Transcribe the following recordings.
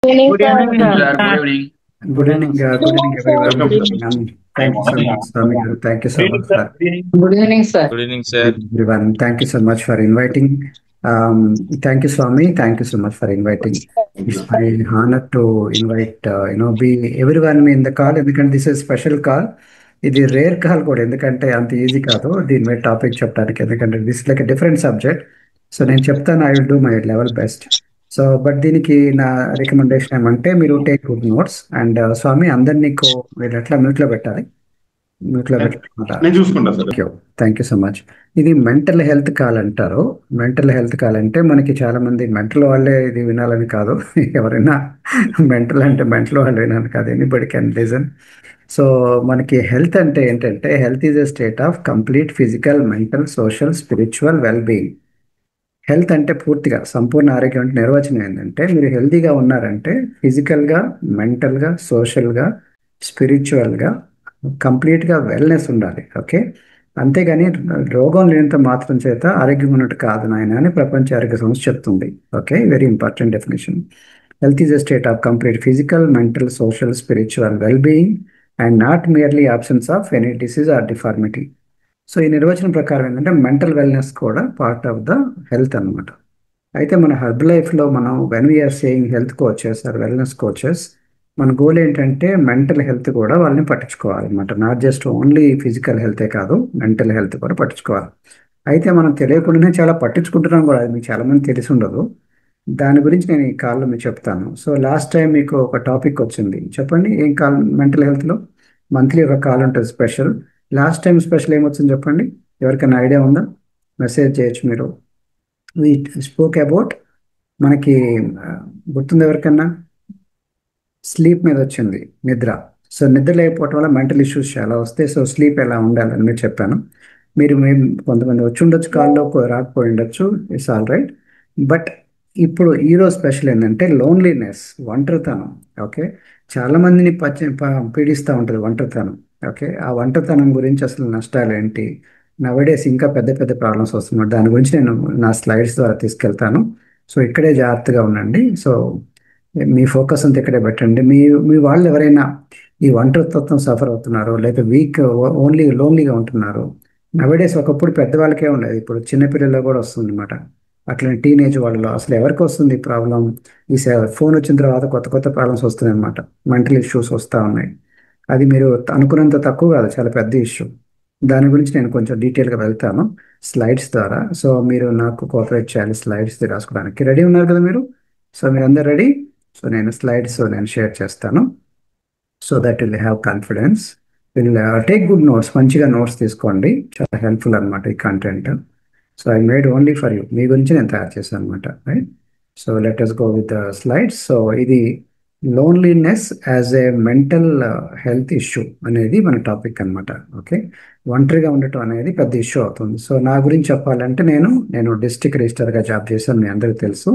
Evening, Good sir. evening, Sir, sir. good evening. Good evening, Good good evening, evening, sir. everyone. Welcome, sir. Thank you so much, Swami garu. Thank you Good so evening, much sir. for Good evening. Good evening, sir. Good evening, sir. everyone. Thank you so much for inviting. Thank you, Swami. Thank you so much for inviting. It's my honor to invite, be everyone in the call. ఎందుకంటే this is special call. ఇది rare call కూడా, ఎందుకంటే అంత easy కాదు దీని మీద topic చెప్పడానికి. ఎందుకంటే this like different subject. So నేను చెప్తాను, I will do my level best. So but దీనికి నా రికమెండేషన్ ఏమంటే మీరు టేక్ గుడ్ నోట్స్. అండ్ స్వామి అందరినీ మీరు ఎట్లా మ్యూట్లో పెట్టాలి, మ్యూట్లో పెట్టాలన్నమాట. నేను చూసుకుంటా sir. Thank you so much. ఇది మెంటల్ హెల్త్ కాల్ అంటారు. మెంటల్ హెల్త్ కాల్ అంటే మనకి చాలా మంది మెంటల్ వాళ్ళే ఇది వినాలని కాదు. ఎవరైనా మెంటల్ అంటే మెంటల్ వాళ్ళు వినాలని కాదు, ఎనీబడి కెన్ లిజన్. సో మనకి హెల్త్ అంటే ఏంటంటే, health is a state of complete physical, mental, social, spiritual well being. Health అంటే పూర్తిగా సంపూర్ణ ఆరోగ్యం అంటే నిర్వచనం ఏంటంటే, మీరు హెల్తీగా ఉన్నారంటే ఫిజికల్గా, మెంటల్గా, సోషల్గా, స్పిరిచువల్గా కంప్లీట్గా వెల్నెస్ ఉండాలి. ఓకే, అంతేగాని రోగం లేనంత మాత్రం చేత ఆరోగ్యం ఉన్నట్టు కాదు నాయన అని ప్రపంచ ఆరోగ్య సంస్థ చెప్తుంది. Okay, very important definition. Health is a state of complete physical, mental, social, spiritual well being and not merely absence of any disease or deformity. So ఈ నిర్వచనం ప్రకారం ఏంటంటే మెంటల్ వెల్నెస్ కూడా పార్ట్ ఆఫ్ ద హెల్త్ అన్నమాట. అయితే మన హెర్బ్ లైఫ్లో మనం when we're saying health coaches or wellness coaches, మన గోల్ ఏంటంటే మెంటల్ హెల్త్ కూడా వాళ్ళని పట్టించుకోవాలన్నమాట. నాట్ జస్ట్ ఓన్లీ ఫిజికల్ హెల్తే కాదు, మెంటల్ హెల్త్ కూడా పట్టించుకోవాలి. అయితే మనం తెలియకుండానే చాలా పట్టించుకుంటున్నాం కూడా, అది మీకు చాలామంది తెలిసి ఉండదు. దాని గురించి నేను ఈ కాల్లో మీకు చెప్తాను. సో లాస్ట్ టైం మీకు ఒక టాపిక్ వచ్చింది, చెప్పండి ఏం కాల్ మెంటల్ హెల్త్లో. మంత్లీ ఒక కాల్ ఉంటుంది స్పెషల్. లాస్ట్ టైం స్పెషల్ ఏమొచ్చింది చెప్పండి, ఎవరికైనా ఐడియా ఉందా? మెసేజ్ చేయొచ్చు మీరు. వి స్పోక్ అబౌట్, మనకి ఆ, గుర్తుంది ఎవరికన్నా? స్లీప్ మీద వచ్చింది, నిద్ర. సో నిద్ర లేకపోవటం వల్ల మెంటల్ ఇష్యూస్ చాలా వస్తాయి. సో స్లీప్ ఎలా ఉండాలని మీరు చెప్పాను. మేము కొంతమంది వచ్చి ఉండొచ్చు, కాల్లో రాకపోయి ఉండొచ్చు, ఇట్స్ ఆల్ రైట్. బట్ ఇప్పుడు ఈరోజు స్పెషల్ ఏంటంటే లోన్లీనెస్, ఒంటరితనం. ఓకే, చాలా మందిని పీడిస్తూ ఉంటుంది ఒంటరితనం. ఓకే, ఆ ఒంటరితనం గురించి అసలు నష్టాలు ఏంటి, నవడేస్ ఇంకా పెద్ద పెద్ద ప్రాబ్లమ్స్ వస్తున్నాయి, దాని గురించి నేను నా స్లైడ్స్ ద్వారా తీసుకెళ్తాను. సో ఇక్కడే జాగ్రత్తగా ఉండండి. సో మీ ఫోకస్ అంతా ఇక్కడే పెట్టండి. మీ వాళ్ళు ఎవరైనా ఈ ఒంటరితత్వం సఫర్ అవుతున్నారు, లేక వీక్, ఓన్లీ లోన్లీగా ఉంటున్నారు. నవడేస్ ఒకప్పుడు పెద్దవాళ్ళకే ఉండేది, ఇప్పుడు చిన్నపిల్లల్లో కూడా వస్తుంది అనమాట. అట్లనే టీనేజ్ వాళ్ళలో అసలు ఎవరికి వస్తుంది ప్రాబ్లం? ఈ ఫోన్ వచ్చిన తర్వాత కొత్త కొత్త ప్రాబ్లమ్స్ వస్తున్నాయి అనమాట. మెంటల్ ఇష్యూస్ వస్తూ ఉన్నాయి. అది మీరు అనుకున్నంత తక్కువ కాదు, చాలా పెద్ద ఇష్యూ. దాని గురించి నేను కొంచెం డీటెయిల్గా వెళ్తాను స్లైడ్స్ ద్వారా. సో మీరు నాకు కోఆపరేట్ చేయాలి స్లైడ్స్ రాసుకోవడానికి. రెడీ ఉన్నారు కదా మీరు? సో మీరు అందరు రెడీ? సో నేను స్లైడ్స్ నేను షేర్ చేస్తాను. So that will have confidence. Will take good notes, మంచిగా నోట్స్ తీసుకోండి, చాలా హెల్ప్ఫుల్ అనమాట ఈ content. So I made only for you, మీ గురించి నేను తయారు చేశాను అనమాట. Right, so let us go with the slides. So ఇది loneliness as a mental health issue అనేది మన టాపిక్ అనమాట. ఓకే, ఒంటరిగా ఉండటం అనేది పెద్ద ఇష్యూ అవుతుంది. సో నా గురించి చెప్పాలంటే నేను డిస్ట్రిక్ట్ రిజిస్టర్గా జాబ్ చేశాను, మీ అందరికీ తెలుసు.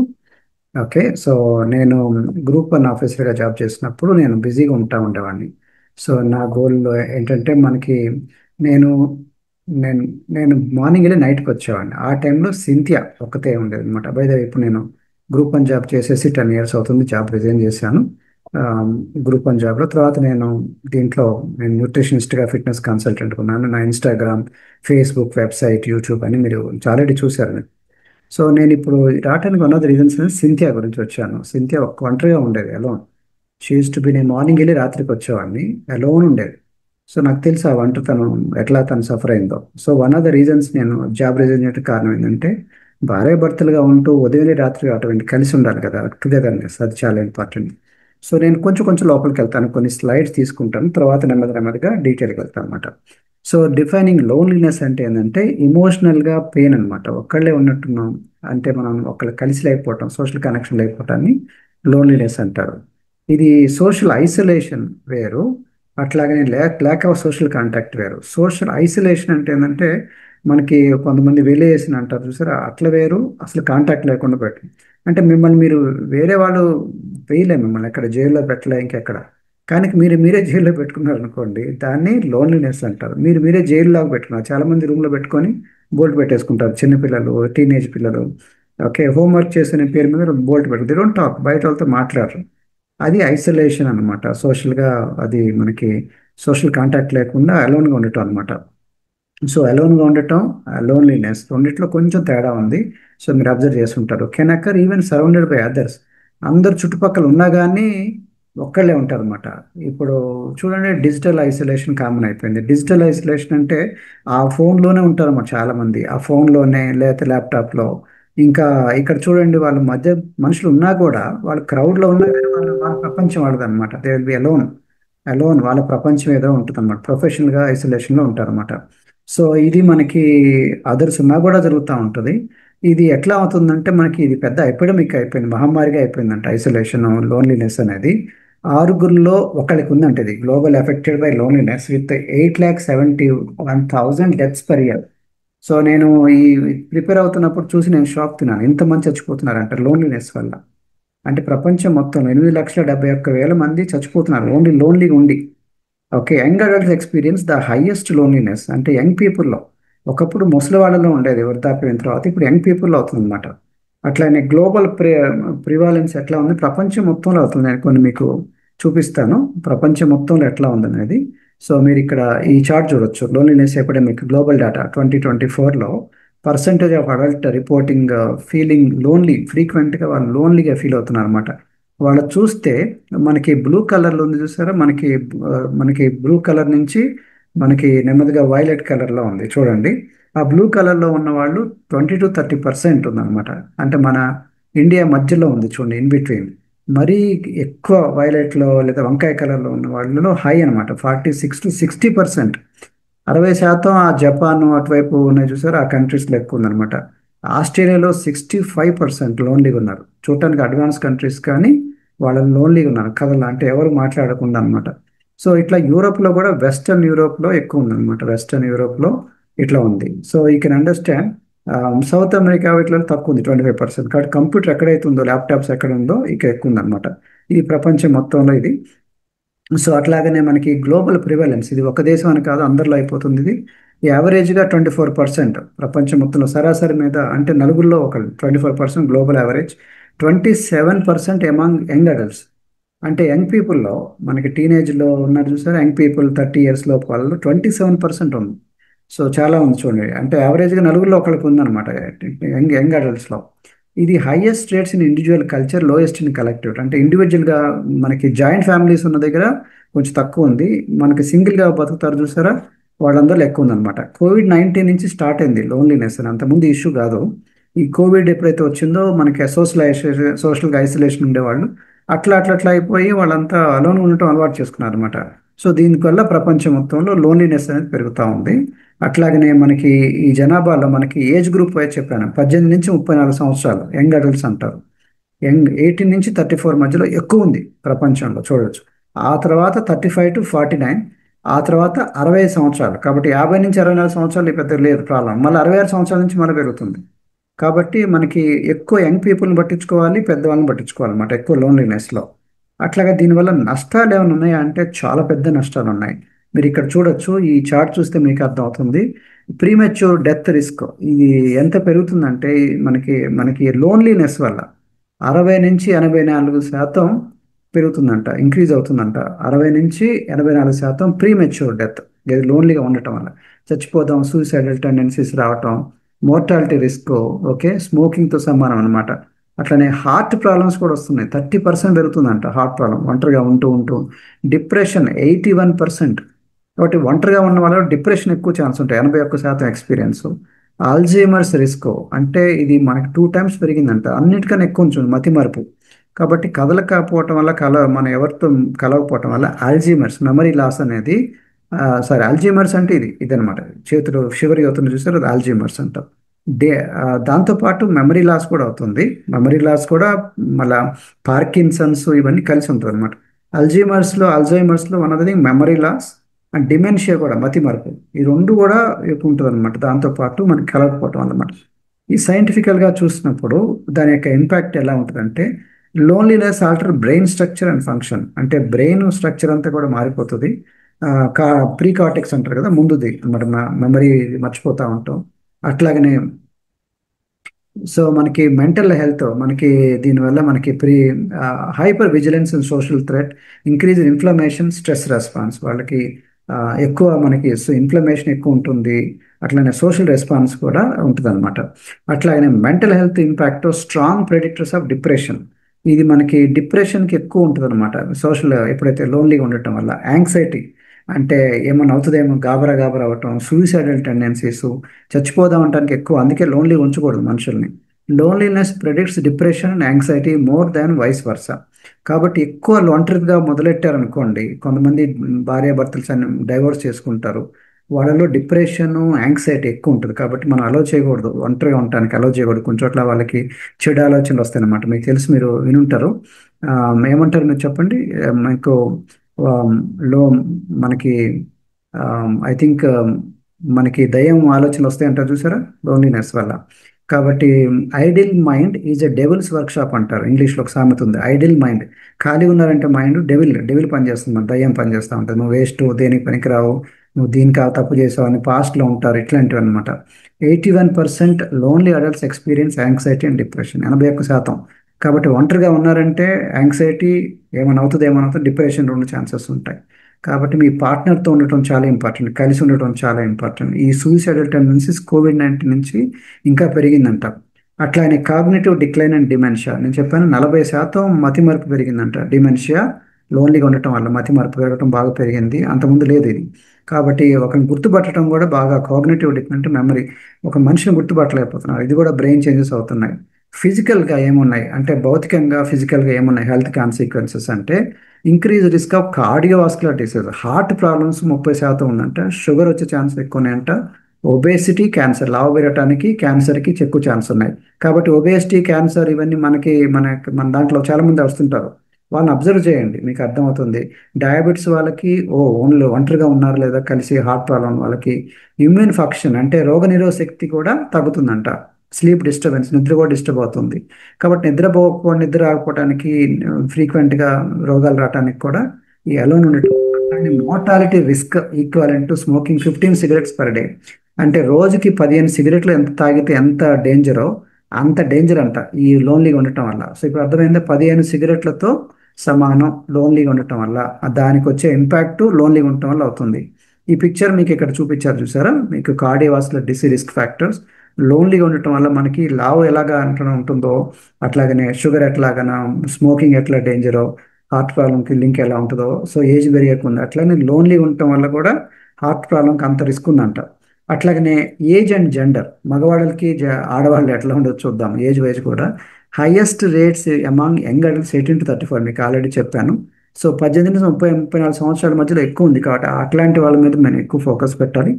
ఓకే, సో నేను గ్రూప్ 1 ఆఫీసర్గా జాబ్ చేసినప్పుడు నేను బిజీగా ఉండేవాడిని. సో నా గోల్ ఏంటంటే మనకి, నేను నేను నేను మార్నింగ్ వెళ్ళి నైట్కి వచ్చేవాడిని. ఆ టైంలో సింథియా ఒక్కతే ఉండేది అనమాట. బయట ఇప్పుడు నేను గ్రూప్ 1 జాబ్ చేసేసి 10 years అవుతుంది, జాబ్ రిజైన్ చేశాను. గ్రూప్ 1 జాబ్లో తర్వాత దీంట్లో నేను న్యూట్రిషనిస్ట్గా, ఫిట్నెస్ కన్సల్టెంట్ ఉన్నాను. నా ఇన్స్టాగ్రామ్, ఫేస్బుక్, వెబ్సైట్, యూట్యూబ్ అని మీరు ఆల్రెడీ చూశారు. సో నేను ఇప్పుడు రావడానికి one of the reasons Cynthia గురించి వచ్చాను. సింథియా ఒంటరిగా ఉండేది, alone. She use to be, నేను మార్నింగ్ వెళ్ళి రాత్రికి వచ్చేవాడిని, అలోన్ ఉండేది. సో నాకు తెలుసు ఆ ఒంటరితనం ఎట్లా తను సఫర్ అయిందో. So one of the reasons నేను జాబ్ రిజైన్ చేయడానికి కారణం ఏంటంటే, భార్యాభర్తలుగా ఉంటూ ఉదయం వెళ్ళి రాత్రి అటువంటి కలిసి ఉండాలి కదా, టుగెదర్నెస్, అది చాలా ఇంపార్టెంట్. సో నేను కొంచెం కొంచెం లోపలికి వెళ్తాను, కొన్ని స్లైడ్స్ తీసుకుంటాను, తర్వాత నెమ్మది నెమ్మదిగా డీటెయిల్కి వెళ్తాను అనమాట. సో డిఫైనింగ్ లోన్లీనెస్ అంటే ఏంటంటే ఇమోషనల్గా పెయిన్ అనమాట. ఒక్కళ్ళే ఉన్నట్టున్నాం అంటే, మనం ఒకళ్ళు కలిసి లేకపోవటం, సోషల్ కనెక్షన్ లేకపోవటాన్ని లోన్లీనెస్ అంటారు. ఇది సోషల్ ఐసోలేషన్ వేరు, అట్లాగనే ల్యాక్ ఆఫ్ సోషల్ కాంటాక్ట్ వేరు. సోషల్ ఐసోలేషన్ అంటే ఏంటంటే, మనకి కొంతమంది వెలివేషన్ అంటారు చూసారా, అట్లా వేరు. అసలు కాంటాక్ట్ లేకుండా పెట్టి అంటే మిమ్మల్ని మీరు, వేరే వాళ్ళు వేయలే మిమ్మల్ని ఎక్కడ జైల్లో పెట్టలే ఇంకెక్కడ, కానీ మీరే జైల్లో పెట్టుకున్నారు అనుకోండి, దాన్ని లోన్లీనెస్ అంటారు. మీరే జైల్లాగా పెట్టుకున్నారు. చాలా మంది రూమ్లో పెట్టుకొని బోల్ట్ పెట్టేసుకుంటారు, చిన్నపిల్లలు, టీనేజ్ పిల్లలు. ఓకే, హోంవర్క్ చేసిన పేరు మీద బోల్ట్ పెట్టు, దే డోంట్ టాక్, బయట వాళ్ళతో మాట్లాడరు. అది ఐసోలేషన్ అనమాట. సోషల్గా అది మనకి సోషల్ కాంటాక్ట్ లేకుండా అలోన్గా ఉండటం అనమాట. సో అలోన్గా ఉండటం, లోన్లీనెస్ రెండిట్లో కొంచెం తేడా ఉంది. సో మీరు అబ్జర్వ్ చేస్తుంటారు. Can occur even surrounded by others. అందరు చుట్టుపక్కల ఉన్నా కానీ ఒక్కళ్ళే ఉంటారు అనమాట. ఇప్పుడు చూడండి, డిజిటల్ ఐసోలేషన్ కామన్ అయిపోయింది. డిజిటల్ ఐసోలేషన్ అంటే ఆ ఫోన్లోనే ఉంటారు అన్నమాట చాలా మంది. ఆ ఫోన్లోనే లేకపోతే ల్యాప్టాప్లో. ఇంకా ఇక్కడ చూడండి, వాళ్ళ మధ్య మనుషులు ఉన్నా కూడా, వాళ్ళు క్రౌడ్లో ఉన్నా కానీ వాళ్ళ ప్రపంచం వాళ్ళది అనమాట. They will be alone. Alone, వాళ్ళ ప్రపంచం ఏదో ఉంటుంది అనమాట. ప్రొఫెషనల్గా ఐసోలేషన్లో ఉంటారు అనమాట. సో ఇది మనకి అదర్స్ ఉన్నా కూడా జరుగుతూ ఉంటుంది. ఇది ఎట్లా అవుతుందంటే మనకి ఇది పెద్ద ఎపిడమిక్ అయిపోయింది, మహమ్మారిగా అయిపోయిందంట ఐసోలేషన్, లోన్లీనెస్ అనేది. ఆరుగురిలో ఒకరికి ఉందంటే ఇది global affected by loneliness with 8,71,000 deaths per year. So నేను ఈ ప్రిపేర్ అవుతున్నప్పుడు చూసి నేను షాక్ తిన్నాను, ఇంతమంది చచ్చిపోతున్నారంట లోన్లీనెస్ వల్ల. అంటే ప్రపంచం మొత్తం 8,71,000 మంది చచ్చిపోతున్నారు ఓన్లీ లోన్లీగా ఉండి. Okay, young adults experience the highest loneliness. అంటే యంగ్ పీపుల్లో, ఒకప్పుడు ముసలి వాళ్ళలో ఉండేది వృద్ధాప్యం తర్వాత, ఇప్పుడు యంగ్ పీపుల్లో అవుతుంది అనమాట. అట్లానే గ్లోబల్ ప్రివాలెన్స్ ఎట్లా ఉంది, ప్రపంచం మొత్తంలో అవుతుంది. నేను కొన్ని మీకు చూపిస్తాను ప్రపంచం మొత్తంలో ఎట్లా ఉందనేది. సో మీరు ఇక్కడ ఈ చార్ట్ చూడొచ్చు, లోన్లీనెస్ ఎపిడమిక్ గ్లోబల్ డేటా 2024లో. Percentage of adult reporting feeling lonely, ఫ్రీక్వెంట్గా వాళ్ళు లోన్లీగా ఫీల్ అవుతున్నారు అనమాట. వాళ్ళు చూస్తే మనకి బ్లూ కలర్లో ఉంది చూసారా, మనకి బ్లూ కలర్ నుంచి మనకి నెమ్మదిగా వైలెట్ కలర్లో ఉంది చూడండి. ఆ బ్లూ కలర్లో ఉన్న వాళ్ళు 20 to 30% ఉందన్నమాట. అంటే మన ఇండియా మధ్యలో ఉంది చూడండి, ఇన్ బిట్వీన్. మరీ ఎక్కువ వైలెట్లో లేదా వంకాయ కలర్లో ఉన్న వాళ్ళలో హై అనమాట, 46 to 60%. 60% ఆ జపాన్ అటువైపు ఉన్నాయి చూసారు, ఆ కంట్రీస్లో ఎక్కువ ఉందన్నమాట. ఆస్ట్రేలియాలో 65% లోన్లీగా ఉన్నారు. చూడటానికి అడ్వాన్స్ కంట్రీస్ కానీ వాళ్ళు లోన్లీగా ఉన్నారు, కథలు అంటే ఎవరు మాట్లాడకుండా అనమాట. సో ఇట్లా యూరోప్లో కూడా, వెస్టర్న్ యూరోప్లో ఎక్కువ ఉందన్నమాట. వెస్టర్న్ యూరోప్లో ఇట్లా ఉంది. So you can understand. South America వీటిలో తక్కువ ఉంది, 25%. కాబట్టి కంప్యూటర్ ఎక్కడైతే ఉందో, ల్యాప్టాప్స్ ఎక్కడ ఉందో ఇక్కడ ఎక్కువ ఉందన్నమాట. ఇది ప్రపంచం మొత్తంలో ఇది. సో అట్లాగనే మనకి గ్లోబల్ ప్రివాలెన్స్, ఇది ఒక దేశం అని కాదు, అందరిలో అయిపోతుంది ఇది. యావరేజ్గా 24% ప్రపంచం మొత్తంలో సరాసరి మీద, అంటే నలుగురిలో ఒకరు. 24% global average. 27% among young adults. అంటే యంగ్ పీపుల్లో మనకి టీనేజ్లో ఉన్నారు చూసారు, యంగ్ పీపుల్ 30 years లోపు వాళ్ళు 27% ఉంది. సో చాలా ఉంది చూడండి. అంటే యావరేజ్గా నలుగురిలో ఒకరికి ఉందన్నమాట యంగ్ యంగ్ అడల్ట్స్లో. ఇది highest rates in individual culture, lowest in collective. అంటే ఇండివిజువల్గా మనకి జాయింట్ ఫ్యామిలీస్ ఉన్న దగ్గర కొంచెం తక్కువ ఉంది. మనకి సింగిల్గా బతుకుతారు చూసారా, వాళ్ళందరూ ఎక్కువ ఉందన్నమాట. కోవిడ్-19 నుంచి స్టార్ట్ అయింది లోన్లీనెస్ అని, అంతకుముందు ఇష్యూ కాదు. ఈ కోవిడ్ ఎప్పుడైతే వచ్చిందో మనకి సోషల్గా ఐసోలేషన్ ఉండేవాళ్ళు, అట్లా అయిపోయి వాళ్ళంతా అలోన్ ఉండటం అలవాటు చేసుకున్నారు అనమాట. సో దీనివల్ల ప్రపంచం మొత్తంలో లోన్లీనెస్ అనేది పెరుగుతూ ఉంది. అట్లాగనే మనకి ఈ జనాభాలో మనకి ఏజ్ గ్రూప్ వైజ్ చెప్పాను, 18 నుంచి 34 సంవత్సరాలు యంగ్ అడల్ట్స్ అంటారు. యంగ్ 18 నుంచి 34 మధ్యలో ఎక్కువ ఉంది ప్రపంచంలో చూడొచ్చు. ఆ తర్వాత 35 to 49. ఆ తర్వాత 65 సంవత్సరాలు. కాబట్టి 50 నుంచి 64 సంవత్సరాలు పెద్ద లేదు ప్రాబ్లం. మళ్ళీ 66 సంవత్సరాల నుంచి మళ్ళీ పెరుగుతుంది. కాబట్టి మనకి ఎక్కువ యంగ్ పీపుల్ని పట్టించుకోవాలి, పెద్దవాళ్ళని పట్టించుకోవాలి అన్నమాట ఎక్కువ లోన్లీనెస్లో. అట్లాగే దీనివల్ల నష్టాలు ఏమైనా ఉన్నాయా అంటే చాలా పెద్ద నష్టాలు ఉన్నాయి. మీరు ఇక్కడ చూడొచ్చు, ఈ చార్ట్ చూస్తే మీకు అర్థమవుతుంది. ప్రీమెచ్యూర్ డెత్ రిస్క్ ఇది ఎంత పెరుగుతుందంటే, మనకి మనకి లోన్లీనెస్ వల్ల 60 నుంచి 84% పెరుగుతుందంట, ఇంక్రీజ్ అవుతుందంట. 60 నుంచి 84% ప్రీమెచ్యూర్ డెత్, ఇది లోన్లీగా ఉండటం వల్ల. చచ్చిపోదాం, సూసైడల్ టెండెన్సీస్ రావటం, మోర్టాలిటీ రిస్క్. ఓకే, స్మోకింగ్తో సమానం అనమాట. అట్లనే హార్ట్ ప్రాబ్లమ్స్ కూడా వస్తున్నాయి, 30% పెరుగుతుందంట హార్ట్ ప్రాబ్లం ఒంటరిగా ఉంటూ ఉంటూ. డిప్రెషన్ 81%. కాబట్టి ఒంటరిగా ఉన్న వాళ్ళలో డిప్రెషన్ ఎక్కువ ఛాన్స్ ఉంటాయి, 81% ఎక్స్పీరియన్స్. ఆల్జీమర్స్ రిస్క్ అంటే ఇది మనకి 2 times పెరిగిందంట, అన్నిటికన్నా ఎక్కువ ఉంటుంది మతిమరుపు. కాబట్టి కదలకపోవటం వల్ల, మనం ఎవరితో కలవకపోవటం వల్ల ఆల్జీమర్స్, మెమరీ లాస్ అనేది. సారీ, ఆల్జీమర్స్ అంటే ఇదనమాట, చేతులు షివరి అవుతుంది చూసారు, అది ఆల్జీమర్స్ అంటాం. డే దాంతోపాటు మెమరీ లాస్ కూడా అవుతుంది. మెమరీ లాస్ కూడా మళ్ళా పార్కిన్సన్స్ ఇవన్నీ కలిసి ఉంటుంది అనమాట. అల్జైమర్స్లో ఉన్నది మెమరీ లాస్ అండ్ డిమెన్షియా కూడా, మతిమరుపు. ఈ రెండు కూడా ఎక్కువ ఉంటుంది అనమాట, దాంతోపాటు మనకి కలగకపోవటం అన్నమాట. ఈ సైంటిఫికల్గా చూసినప్పుడు దాని యొక్క ఇంపాక్ట్ ఎలా ఉంటుందంటే, loneliness alter brain structure and function. అంటే బ్రెయిన్ స్ట్రక్చర్ అంతా కూడా మారిపోతుంది. ఆ, కా ప్రీ కార్టెక్స్ అంటారు కదా, ముందుది అనమాట, మెమరీ మర్చిపోతూ ఉంటాం. అట్లాగనే సో మనకి మెంటల్ హెల్త్ మనకి దీనివల్ల మనకి hyper vigilance and social threat, increase inflammation, stress response వాళ్ళకి ఆ, ఎక్కువ మనకి ఇన్ఫ్లమేషన్ ఎక్కువ ఉంటుంది. అట్లనే సోషల్ రెస్పాన్స్ కూడా ఉంటుంది అనమాట. అట్లాగనే mental health impact strong predictors of depression. ఇది మనకి డిప్రెషన్కి ఎక్కువ ఉంటుంది అనమాట. ఎప్పుడైతే లోన్లీగా ఉండటం వల్ల యాంగ్జైటీ, అంటే ఏమన్నా అవుతుందేమో గాబరా గాబరా అవ్వటం, సూసైడల్ టెండెన్సీస్, చచ్చిపోదాం అంటానికి ఎక్కువ. అందుకే లోన్లీ ఉంచకూడదు మనుషుల్ని. Loneliness predicts depression and anxiety more than vice versa. కాబట్టి ఎక్కువ ఒంటరిగా మొదలెట్టారనుకోండి, కొంతమంది భార్యాభర్తలు డైవోర్స్ చేసుకుంటారు. వాళ్ళలో డిప్రెషన్, యాంగ్జైటీ ఎక్కువ ఉంటుంది. కాబట్టి మనం అలో చేయకూడదు, ఒంటరిగా ఉండటానికి అలో చేయకూడదు. కొన్ని చోట్ల వాళ్ళకి చెడు ఆలోచనలు వస్తాయి అన్నమాట. మీకు తెలుసు, మీరు వినుంటారు. ఆ, ఏమంటారు మీరు చెప్పండి. మీకు ఆ, లో మనకి ఐ థింక్ మనకి దయ్యం ఆలోచనలు వస్తాయి అంటారు చూసారా, లోన్లీనెస్ వల్ల. కాబట్టి idol mind is a devils work shop అంటారు. ఇంగ్లీష్లో ఒక సామెత ఉంది, ఐడిల్ మైండ్. ఖాళీ ఉన్నారంటే మైండ్ డెవిల్ డెవిల్ పనిచేస్తుంది, మన దయ్యం పనిచేస్తూ ఉంటుంది. నువ్వు వేస్ట్, దేనికి పనికిరావు, నువ్వు దీనికి ఆ తప్పు చేసావు అని పాస్ట్లో ఉంటారు, ఇట్లాంటివి అనమాట. 81% lonely adults experience anxiety and depression, 81%. కాబట్టి ఒంటరిగా ఉన్నారంటే యాంగ్జైటీ, ఏమైనా అవుతుంది ఏమైనా అవుతుంది, డిప్రెషన్, రెండు ఛాన్సెస్ ఉంటాయి. కాబట్టి మీ పార్ట్నర్తో ఉండటం చాలా ఇంపార్టెంట్, కలిసి ఉండటం చాలా ఇంపార్టెంట్. ఈ సూసైడల్ టెండెన్సీస్ కోవిడ్-19 నుంచి ఇంకా పెరిగిందంట. అట్లానే కాగ్నిటివ్ డిక్లైన్ అండ్ డిమెన్షియా, నేను చెప్పాను 40% మతిమరుపు పెరిగిందంట. డిమెన్షియా, లోన్లీగా ఉండటం వల్ల మతిమరుపు పెరగటం బాగా పెరిగింది, అంతకుముందు లేదు ఇది. కాబట్టి ఒకరిని గుర్తుపట్టడం కూడా బాగా, కాగ్నిటివ్ డిక్లైన్ అంటే మెమరీ, ఒక మనిషిని గుర్తుపట్టలేకపోతున్నారు. ఇది కూడా బ్రెయిన్ చేంజెస్ అవుతున్నాయి. ఫిజికల్గా ఏమున్నాయి అంటే, భౌతికంగా ఫిజికల్గా ఏమున్నాయి హెల్త్ కాన్సిక్వెన్సెస్ అంటే, increase risk of cardiovascular disease, heart problems 30% ఉందంట. షుగర్ వచ్చే ఛాన్స్ ఎక్కువ ఉన్నాయంట. ఒబేసిటీ, క్యాన్సర్, లావు పెరగటానికి, క్యాన్సర్కి ఎక్కువ ఛాన్స్ ఉన్నాయి. కాబట్టి ఒబేసిటీ, క్యాన్సర్ ఇవన్నీ మన దాంట్లో చాలామంది వస్తుంటారు. వాళ్ళని అబ్జర్వ్ చేయండి, మీకు అర్థమవుతుంది. డయాబెటీస్ వాళ్ళకి ఓన్లీ ఒంటరిగా ఉన్నారు లేదా కలిసి, హార్ట్ ప్రాబ్లం వాళ్ళకి. ఇమ్యూన్ ఫంక్షన్ అంటే రోగనిరోధక శక్తి కూడా తగ్గుతుందంట. స్లీప్ డిస్టర్బెన్స్, నిద్ర కూడా డిస్టర్బ్ అవుతుంది. కాబట్టి నిద్ర రాకపోవడానికి, ఫ్రీక్వెంట్గా రోగాలు రావడానికి కూడా ఈ అలోన్ ఉండటం. Mortality risk equivalent to smoking 15 cigarettes per day. అంటే రోజుకి 15 సిగరెట్లు ఎంత తాగితే ఎంత డేంజరో అంత డేంజర్ అంట ఈ లోన్లీగా ఉండటం వల్ల. సో ఇప్పుడు అర్థమైందా, 15 సిగరెట్లతో సమానం లోన్లీగా ఉండటం వల్ల. దానికి వచ్చే ఇంపాక్ట్ లోన్లీగా ఉండటం వల్ల అవుతుంది. ఈ పిక్చర్ మీకు ఇక్కడ చూపించారు చూసారా, మీకు కార్డియోవాస్కులర్ డిసీజ్ రిస్క్ ఫ్యాక్టర్స్. లోన్లీగా ఉండటం వల్ల మనకి లావు ఎలాగా అంటూ ఉంటుందో, అట్లాగనే షుగర్ ఎట్లాగనా, స్మోకింగ్ ఎట్లా డేంజరో, హార్ట్ ప్రాబ్లంకి లింక్ ఎలా ఉంటుందో, సో ఏజ్ పెరిగకుండా. అట్లానే లోన్లీ ఉండటం వల్ల కూడా హార్ట్ ప్రాబ్లంకి అంత రిస్క్ ఉందంట. అట్లాగనే ఏజ్ అండ్ జెండర్, మగవాళ్ళకి ఆడవాళ్ళు ఎట్లా ఉండదు చూద్దాం. ఏజ్ వైజ్ కూడా highest rates among young adults 18 to 34, మీకు ఆల్రెడీ చెప్పాను. సో 18 నుంచి 34 సంవత్సరాల మధ్యలో ఎక్కువ ఉంది. కాబట్టి అట్లాంటి వాళ్ళ మీద మనం ఎక్కువ ఫోకస్ పెట్టాలి.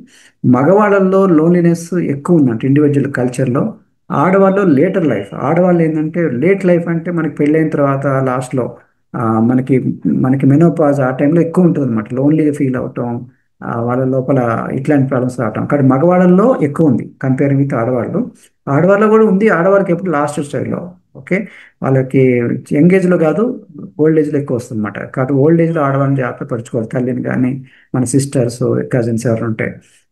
మగవాళ్ళల్లో లోన్లీనెస్ ఎక్కువ ఉందంట ఇండివిజువల్ కల్చర్లో. ఆడవాళ్ళు లేటర్ లైఫ్, ఆడవాళ్ళు ఏంటంటే లేట్ లైఫ్ అంటే మనకి పెళ్ళైన తర్వాత లాస్ట్లో ఆ, మనకి మనకి మెనోపాజ్ ఆ టైంలో ఎక్కువ ఉంటుంది అనమాట. లోన్లీగా ఫీల్ అవటం, వాళ్ళ లోపల ఇట్లాంటి ప్రాబ్లమ్స్ రావటం. కానీ మగవాళ్ళల్లో ఎక్కువ ఉంది కంపేరింగ్ విత్ ఆడవాళ్ళు. ఆడవాళ్ళలో కూడా ఉంది, ఆడవాళ్ళకి ఎప్పుడు లాస్ట్ స్టైల్లో. ఓకే, వాళ్ళకి యంగ్ ఏజ్లో కాదు, ఓల్డ్ ఏజ్లో ఎక్కువ వస్తుంది అనమాట. కాబట్టి ఓల్డ్ ఏజ్లో ఆడవాళ్ళని జాగ్రత్త పరుచుకోవాలి, తల్లిని కానీ, మన సిస్టర్స్, కజిన్స్ ఎవరు ఉంటే.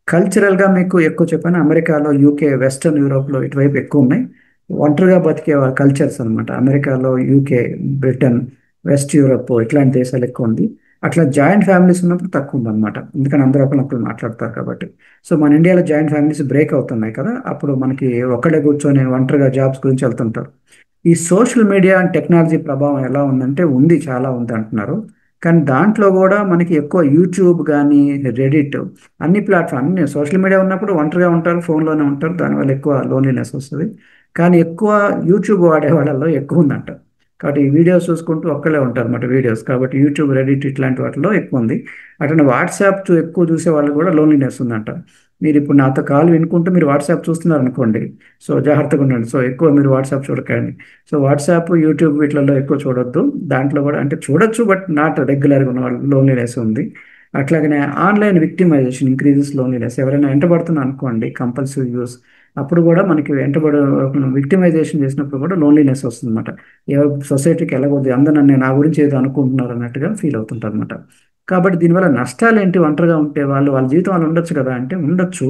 కల్చరల్గా మీకు ఎక్కువ చెప్పాను, అమెరికాలో, యూకే, వెస్టర్న్ యూరోప్లో ఇటువైపు ఎక్కువ ఉన్నాయి ఒంటరిగా బతికే కల్చర్స్ అనమాట. అమెరికాలో, యూకే, బ్రిటన్, వెస్ట్ యూరప్ ఇట్లాంటి దేశాలు ఎక్కువ ఉంది. అట్లా జాయింట్ ఫ్యామిలీస్ ఉన్నప్పుడు తక్కువ ఉందన్నమాట, ఎందుకని అందరూ ఒకరినొకరు మాట్లాడతారు కాబట్టి. సో మన ఇండియాలో జాయింట్ ఫ్యామిలీస్ బ్రేక్ అవుతున్నాయి కదా, అప్పుడు మనకి ఒక్కడే కూర్చొని ఒంటరిగా జాబ్స్ గురించి వెళ్తుంటారు. ఈ సోషల్ మీడియా అండ్ టెక్నాలజీ ప్రభావం ఎలా ఉందంటే, ఉంది, చాలా ఉంది అంటున్నారు. కానీ దాంట్లో కూడా మనకి ఎక్కువ యూట్యూబ్ కానీ, రెడిట్, అన్ని ప్లాట్ఫామ్, అన్ని సోషల్ మీడియా ఉన్నప్పుడు ఒంటరిగా ఉంటారు, ఫోన్లోనే ఉంటారు, దానివల్ల ఎక్కువ లోన్లీనెస్ వస్తుంది. కానీ ఎక్కువ యూట్యూబ్ వాడే వాళ్ళలో ఎక్కువ ఉందంట. కాబట్టి ఈ వీడియోస్ చూసుకుంటూ ఒక్కళ్ళే ఉంటారు అన్నమాట వీడియోస్. కాబట్టి యూట్యూబ్, రెడిట్ ఇట్లాంటి వాటిలో ఎక్కువ ఉంది. అట్లనే వాట్సాప్ ఎక్కువ చూసే వాళ్ళు కూడా లోన్లీనెస్ ఉందంట. మీరు ఇప్పుడు నాతో కాల్ వినుకుంటూ మీరు వాట్సాప్ చూస్తున్నారు అనుకోండి, సో జాగ్రత్తగా ఉండండి. సో ఎక్కువ మీరు వాట్సాప్ చూడకండి. సో వాట్సాప్, యూట్యూబ్ వీటిలలో ఎక్కువ చూడొద్దు. దాంట్లో కూడా అంటే చూడొచ్చు, బట్ నాట్ రెగ్యులర్గా ఉన్న వాళ్ళు లోన్లీనెస్ ఉంది. అట్లాగనే ఆన్లైన్ విక్టిమైజేషన్ ఇంక్రీజెస్ లోన్లీనెస్. ఎవరైనా వెంటబడుతున్నా అనుకోండి, కంపల్సివ్ యూస్, అప్పుడు కూడా మనకి విక్టిమైజేషన్ చేసినప్పుడు కూడా లోన్లీనెస్ వస్తుంది అనమాట. ఎవరు సొసైటీకి వెళ్ళకూడదు, అందరూ నా గురించి ఏదో అనుకుంటున్నారు అన్నట్టుగా ఫీల్ అవుతుంటారు అనమాట. కాబట్టి దీనివల్ల నష్టాలు ఏంటి, ఒంటరిగా ఉంటే వాళ్ళు వాళ్ళ జీవితం వాళ్ళు ఉండొచ్చు కదా అంటే ఉండొచ్చు.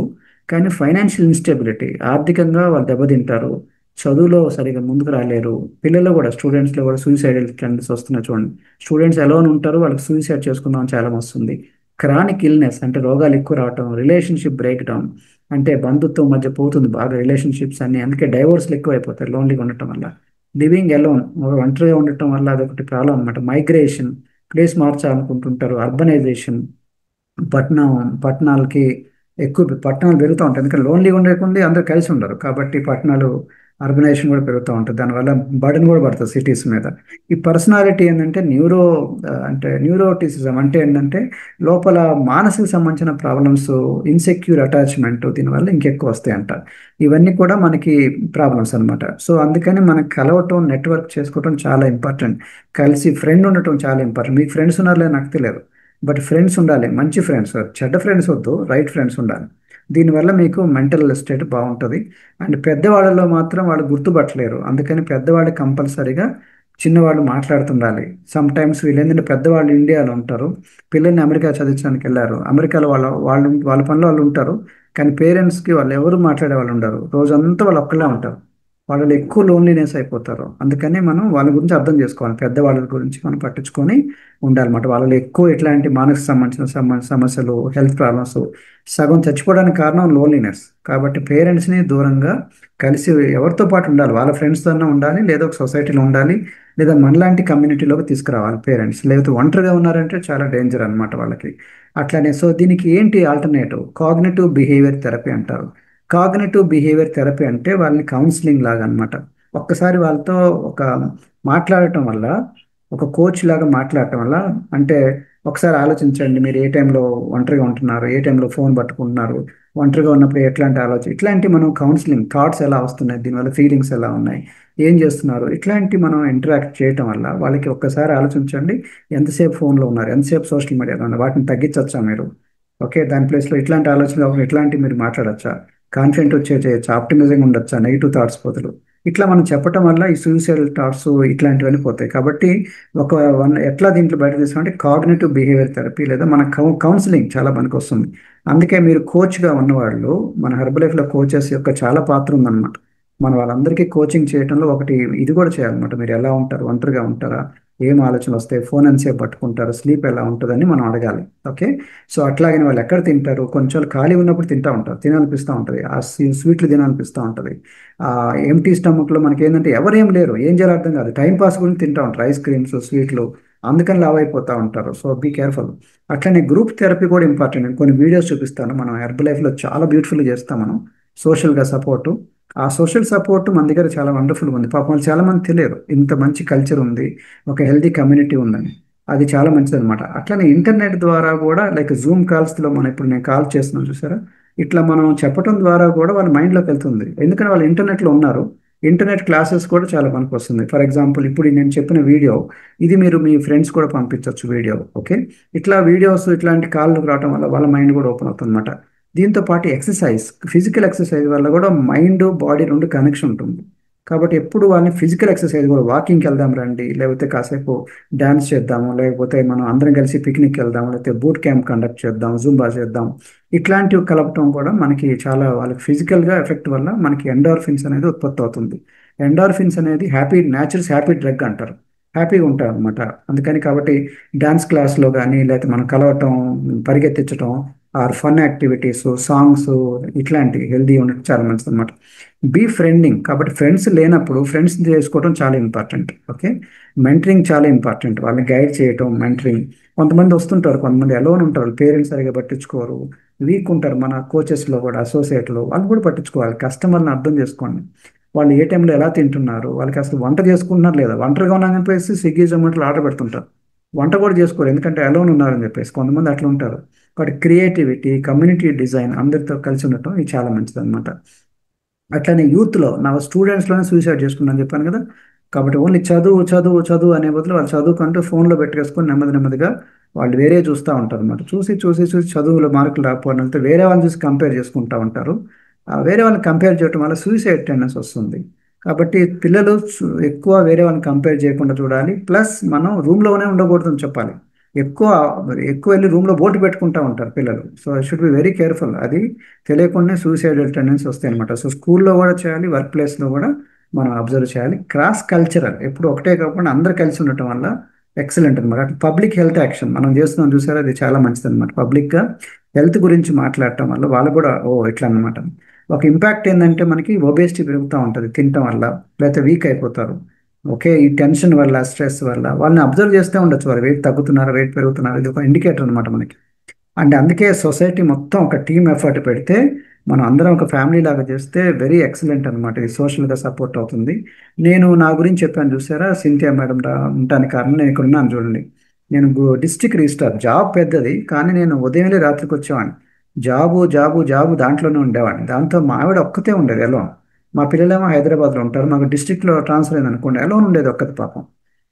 కానీ ఫైనాన్షియల్ ఇన్స్టెబిలిటీ, ఆర్థికంగా వాళ్ళు దెబ్బతింటారు. చదువులో సరిగా ముందుకు రాలేరు. పిల్లలు కూడా, స్టూడెంట్స్లో కూడా సూసైడల్ ట్రెండ్స్ వస్తున్నాయి చూడండి. స్టూడెంట్స్ ఎలోన్ ఉంటారు, వాళ్ళకి సూసైడ్ చేసుకుందాం అని చాలా వస్తుంది. క్రానిక్ ఇల్నెస్ అంటే రోగాలు ఎక్కువ రావటం, రిలేషన్షిప్ బ్రేక్ డౌన్ అంటే బంధుత్వం మధ్య పోతుంది బాగా రిలేషన్షిప్స్ అన్ని, అందుకే డైవోర్స్లు ఎక్కువ అయిపోతాయి లోన్లీగా ఉండటం వల్ల. లివింగ్ ఎలోన్, ఒంటరిగా ఉండటం వల్ల అదొకటి ప్రాబ్లం అనమాట. Migration, place మార్చాలనుకుంటుంటారు. అర్బనైజేషన్, పట్టణం పట్టణాలకి ఎక్కువ పట్టణాలు పెరుగుతూ ఉంటాయి, ఎందుకంటే లోన్లీగా ఉండకుండా అందరూ కలిసి ఉండరు కాబట్టి పట్టణాలు, అర్బనైజేషన్ కూడా పెరుగుతూ ఉంటుంది. దానివల్ల బర్డెన్ కూడా పడుతుంది సిటీస్ మీద. ఈ పర్సనాలిటీ ఏంటంటే అంటే న్యూరోటిసిజం అంటే ఏంటంటే లోపల మానసిక సంబంధించిన ప్రాబ్లమ్స్, ఇన్సెక్యూర్ అటాచ్మెంట్ దీనివల్ల ఇంకెక్కువ వస్తాయి అంట. ఇవన్నీ కూడా మనకి ప్రాబ్లమ్స్ అన్నమాట. సో అందుకని మనకు కలవటం, నెట్వర్క్ చేసుకోవటం చాలా ఇంపార్టెంట్. కలిసి ఫ్రెండ్ ఉండటం చాలా ఇంపార్టెంట్. మీకు ఫ్రెండ్స్ ఉన్నారో నాకు తెలియదు, బట్ ఫ్రెండ్స్ ఉండాలి, మంచి ఫ్రెండ్స్, చెడ్డ ఫ్రెండ్స్ వద్దు, రైట్ ఫ్రెండ్స్ ఉండాలి. దీనివల్ల మీకు మెంటల్ స్టేట్ బాగుంటుంది. అండ్ పెద్దవాళ్ళలో మాత్రం వాళ్ళు గుర్తుపట్టలేరు, అందుకని పెద్దవాళ్ళు కంపల్సరీగా చిన్నవాళ్ళు మాట్లాడుతుండాలి. సమ్ టైమ్స్ వీళ్ళు ఏంటంటే పెద్దవాళ్ళు ఇండియాలో ఉంటారు, పిల్లల్ని అమెరికా చదివించడానికి వెళ్ళారు, అమెరికాలో వాళ్ళ పనిలో వాళ్ళు ఉంటారు, కానీ పేరెంట్స్కి వాళ్ళు ఎవరు మాట్లాడే వాళ్ళు ఉండరు, రోజంతా వాళ్ళు ఒక్కళ్ళే ఉంటారు. వాళ్ళు ఎక్కువ లోన్లీనెస్ అయిపోతారు. అందుకని మనం వాళ్ళ గురించి అర్థం చేసుకోవాలి, పెద్దవాళ్ళ గురించి మనం పట్టించుకొని ఉండాలన్నమాట. వాళ్ళలో ఎక్కువ ఎట్లాంటి మానసిక సంబంధించిన సమస్యలు, హెల్త్ ప్రాబ్లమ్స్, సగం చచ్చిపోవడానికి కారణం లోన్లీనెస్. కాబట్టి పేరెంట్స్ని దూరంగా కలిసి ఎవరితో పాటు ఉండాలి, వాళ్ళ ఫ్రెండ్స్తో ఉండాలి, లేదా ఒక సొసైటీలో ఉండాలి, లేదా మనలాంటి కమ్యూనిటీలోకి తీసుకురావాలి పేరెంట్స్. లేకపోతే ఒంటరిగా ఉన్నారంటే చాలా డేంజర్ అనమాట వాళ్ళకి. అట్లానే సో దీనికి ఏంటి ఆల్టర్నేటివ్? కాగ్నిటివ్ బిహేవియర్ థెరపీ అంటారు. కాగ్నిటివ్ బిహేవియర్ థెరపీ అంటే వాళ్ళని కౌన్సిలింగ్ లాగా అనమాట. ఒక్కసారి వాళ్ళతో ఒక మాట్లాడటం వల్ల, ఒక కోచ్ లాగా మాట్లాడటం వల్ల, అంటే ఒకసారి ఆలోచించండి, మీరు ఏ టైంలో ఒంటరిగా ఉంటున్నారు, ఏ టైంలో ఫోన్ పట్టుకుంటున్నారు, ఒంటరిగా ఉన్నప్పుడు ఎట్లాంటి ఆలోచన, ఇట్లాంటి మనం కౌన్సిలింగ్, థాట్స్ ఎలా వస్తున్నాయి, దీనివల్ల ఫీలింగ్స్ ఎలా ఉన్నాయి, ఏం చేస్తున్నారు, ఇట్లాంటి మనం ఇంటరాక్ట్ చేయటం వల్ల వాళ్ళకి ఒక్కసారి ఆలోచించండి, ఎంతసేపు ఫోన్లో ఉన్నారు, ఎంతసేపు సోషల్ మీడియాలో ఉన్నారు, వాటిని తగ్గించవచ్చా మీరు? ఓకే, దాని ప్లేస్లో ఇట్లాంటి ఆలోచనలు కాకుండా ఇట్లాంటి మీరు మాట్లాడచ్చా, కాన్ఫిడెంట్ వచ్చే చేయొచ్చా, ఆప్టిమిజంగా ఉండొచ్చా, నెగిటివ్ థాట్స్ బదులు. ఇట్లా మనం చెప్పటం వల్ల ఈ సూసైడల్ థాట్స్ ఇట్లాంటివన్నీ పోతాయి. కాబట్టి ఎట్లా దీంట్లో బయట తీసుకోవాలంటే కాగ్నిటివ్ బిహేవియర్ థెరపీ లేదా మన కౌన్సిలింగ్ చాలా పనికి వస్తుంది. అందుకే మీరు కోచ్గా ఉన్నవాళ్ళు, మన హెర్బల్ లైఫ్లో కోచెస్ యొక్క చాలా పాత్ర ఉందన్నమాట. మన వాళ్ళందరికీ కోచింగ్ చేయడంలో ఒకటి ఇది కూడా చేయాలన్నమాట. మీరు ఎలా ఉంటారు, ఒంటరిగా ఉంటారా, ఏం ఆలోచనలు వస్తాయి, ఫోన్ ఎంతసేపు పట్టుకుంటారు, స్లీప్ ఎలా ఉంటుందని మనం అడగాలి. ఓకే, సో అట్లాగే వాళ్ళు ఎక్కడ తింటారు, కొంచెం ఖాళీ ఉన్నప్పుడు తింటూ ఉంటారు, తినాలనిపిస్తూ ఉంటుంది, ఆ స్వీట్లు తినాలనిపిస్తూ ఉంటుంది. ఆ ఎంటీ స్టమక్లో మనకి ఏంటంటే ఎవరేం లేరు, ఏం చేయాలో అర్థం కాదు, టైం పాస్ గురించి తింటూ ఉంటారు, ఐస్ క్రీమ్స్, స్వీట్లు, అందుకని లావ్ అయిపోతూ ఉంటారు. So be careful. అట్లనే గ్రూప్ థెరపీ కూడా ఇంపార్టెంట్. నేను కొన్ని వీడియోస్ చూపిస్తాను, మనం హెర్బల్ లైఫ్లో చాలా బ్యూటిఫుల్గా చేస్తాం మనం. సోషల్గా సపోర్టు, ఆ సోషల్ సపోర్ట్ మన దగ్గర చాలా వండర్ఫుల్గా ఉంది. పాపం వాళ్ళు చాలా మంది తెలియదు ఇంత మంచి కల్చర్ ఉంది, ఒక హెల్తీ కమ్యూనిటీ ఉందని. అది చాలా మంచిది అనమాట. అట్లనే ఇంటర్నెట్ ద్వారా కూడా, లైక్ జూమ్ కాల్స్లో మనం ఇప్పుడు నేను కాల్ చేస్తున్నాను చూసారా, ఇట్లా మనం చెప్పడం ద్వారా కూడా వాళ్ళ మైండ్లోకి వెళ్తుంది, ఎందుకంటే వాళ్ళు ఇంటర్నెట్లో ఉన్నారు. ఇంటర్నెట్ క్లాసెస్ కూడా చాలా పనికి వస్తుంది. ఫర్ ఎగ్జాంపుల్ ఇప్పుడు నేను చెప్పిన వీడియో, ఇది మీరు మీ ఫ్రెండ్స్ కూడా పంపించవచ్చు వీడియో. ఓకే, ఇట్లా వీడియోస్ ఇట్లాంటి కాళ్ళు రావడం వల్ల వాళ్ళ మైండ్ కూడా ఓపెన్ అవుతుంది అనమాట. దీంతో పాటు ఎక్సర్సైజ్, ఫిజికల్ ఎక్సర్సైజ్ వల్ల కూడా మైండ్ బాడీ రెండు కనెక్షన్ ఉంటుంది. కాబట్టి ఎప్పుడు వాళ్ళని ఫిజికల్ ఎక్సర్సైజ్ కూడా, వాకింగ్కి వెళ్దాం రండి, లేకపోతే కాసేపు డ్యాన్స్ చేద్దాము, లేకపోతే మనం అందరం కలిసి పిక్నిక్ వెళ్దాము, లేకపోతే బూట్ క్యాంప్ కండక్ట్ చేద్దాం, జూంబా చేద్దాం, ఇట్లాంటివి కలపటం కూడా మనకి చాలా వాళ్ళకి ఫిజికల్గా ఎఫెక్ట్ వల్ల మనకి ఎండార్ఫిన్స్ అనేది ఉత్పత్తి అవుతుంది. ఎండార్ఫిన్స్ అనేది న్యాచురల్స్ హ్యాపీ డ్రగ్ అంటారు, హ్యాపీగా ఉంటారు అనమాట. అందుకని కాబట్టి డ్యాన్స్ క్లాస్లో కానీ, లేకపోతే మనం కలవటం, పరిగెత్తించడం, ఆర్ ఫన్ యాక్టివిటీస్, సాంగ్స్, ఇట్లాంటి హెల్దీ ఉండటం చాలా మంచిది అనమాట. బీ ఫ్రెండింగ్, కాబట్టి ఫ్రెండ్స్ లేనప్పుడు ఫ్రెండ్స్ చేసుకోవడం చాలా ఇంపార్టెంట్. ఓకే, మెంటరింగ్ చాలా ఇంపార్టెంట్, వాళ్ళని గైడ్ చేయటం, మెంటరింగ్. కొంతమంది వస్తుంటారు, కొంతమంది అలోన్ ఉంటారు, పేరెంట్స్ సరిగా పట్టించుకోరు, వీక్ ఉంటారు. మన కోచెస్లో కూడా, అసోసియేట్లో వాళ్ళు కూడా పట్టించుకోవాలి, కస్టమర్ని అర్థం చేసుకోండి, వాళ్ళు ఏ టైంలో ఎలా తింటున్నారు, వాళ్ళకి అసలు వంట చేసుకుంటున్నారు లేదా, ఒంటరిగా ఉన్నారని చెప్పేసి స్విగ్గీ జొమాటోలో ఆర్డర్ పెడుతుంటారు, వంట కూడా చేసుకోరు ఎందుకంటే అలోన్ ఉన్నారని చెప్పేసి. కొంతమంది అట్లా ఉంటారు. కాబట్టి క్రియేటివిటీ, కమ్యూనిటీ డిజైన్, అందరితో కలిసి ఉండటం ఇది చాలా మంచిది అనమాట. అట్లనే యూత్లో, నా స్టూడెంట్స్లోనే సూసైడ్ చేసుకున్నాను చెప్పాను కదా. కాబట్టి ఓన్లీ చదువు చదువు చదువు అనే బదులు వాళ్ళు చదువుకుంటూ ఫోన్లో పెట్టేసుకొని నెమ్మది నెమ్మదిగా వాళ్ళు వేరే చూస్తూ ఉంటారు అనమాట. చూసి చూసి చూసి చదువులో మార్కులు రాకపోవడం, వెళ్తే వేరే వాళ్ళని చూసి కంపేర్ చేసుకుంటూ ఉంటారు. ఆ వేరే వాళ్ళని కంపేర్ చేయడం వల్ల సూసైడ్ టెండెన్సీ వస్తుంది. కాబట్టి పిల్లలు ఎక్కువ వేరే వాళ్ళని కంపేర్ చేయకుండా చూడాలి. ప్లస్ మనం రూమ్లోనే ఉండకూడదని చెప్పాలి. ఎక్కువ ఎక్కువ వెళ్ళి రూమ్లో బోర్డు పెట్టుకుంటూ ఉంటారు పిల్లలు. So I should be very careful. అది తెలియకుండానే సూసైడల్ టెండెన్సీ వస్తాయి అనమాట. సో స్కూల్లో కూడా చేయాలి, వర్క్ ప్లేస్లో కూడా మనం అబ్జర్వ్ చేయాలి. క్రాస్ కల్చరల్ ఎప్పుడు ఒకటే కాకుండా అందరు కలిసి ఉండటం వల్ల ఎక్సలెంట్ అనమాట. పబ్లిక్ హెల్త్ యాక్షన్ మనం చేస్తున్నాం చూసారా, అది చాలా మంచిది అనమాట. పబ్లిక్గా హెల్త్ గురించి మాట్లాడటం వల్ల వాళ్ళు కూడా ఓ ఇట్లా అనమాట. ఒక ఇంపాక్ట్ ఏంటంటే మనకి ఒబేసిటీ పెరుగుతూ ఉంటుంది తినటం వల్ల, లేకపోతే వీక్ అయిపోతారు. ఓకే, ఈ టెన్షన్ వల్ల, స్ట్రెస్ వల్ల వాళ్ళని అబ్జర్వ్ చేస్తూ ఉండొచ్చు, వాళ్ళు వెయిట్ తగ్గుతున్నారు, వెయిట్ పెరుగుతున్నారు, ఇది ఒక ఇండికేటర్ అనమాట మనకి. అండ్ అందుకే సొసైటీ మొత్తం ఒక టీమ్ ఎఫర్ట్ పెడితే, మనం అందరం ఒక ఫ్యామిలీ లాగా చేస్తే వెరీ ఎక్సలెంట్ అనమాట. ఇది సోషల్గా సపోర్ట్ అవుతుంది. నేను నా గురించి చెప్పాను చూసారా, సింథియా మేడం ఉండడానికి కారణం నేను ఇక్కడ ఉన్నాను చూడండి. నేను డిస్ట్రిక్ట్ రిజిస్ట్రార్, జాబ్ పెద్దది కానీ నేను ఉదయం వెళ్ళి రాత్రికి వచ్చేవాడిని. జాబు జాబు జాబు దాంట్లోనే ఉండేవాడిని. దాంతో మా ఆవిడ ఒక్కతే ఉండేది ఎలా. మా పిల్లలేమో హైదరాబాద్లో ఉంటారు, మాకు డిస్ట్రిక్ట్లో ట్రాన్స్ఫర్ అయింది అనుకోండి, ఎలా ఉండేది ఒక్కతి పాపం.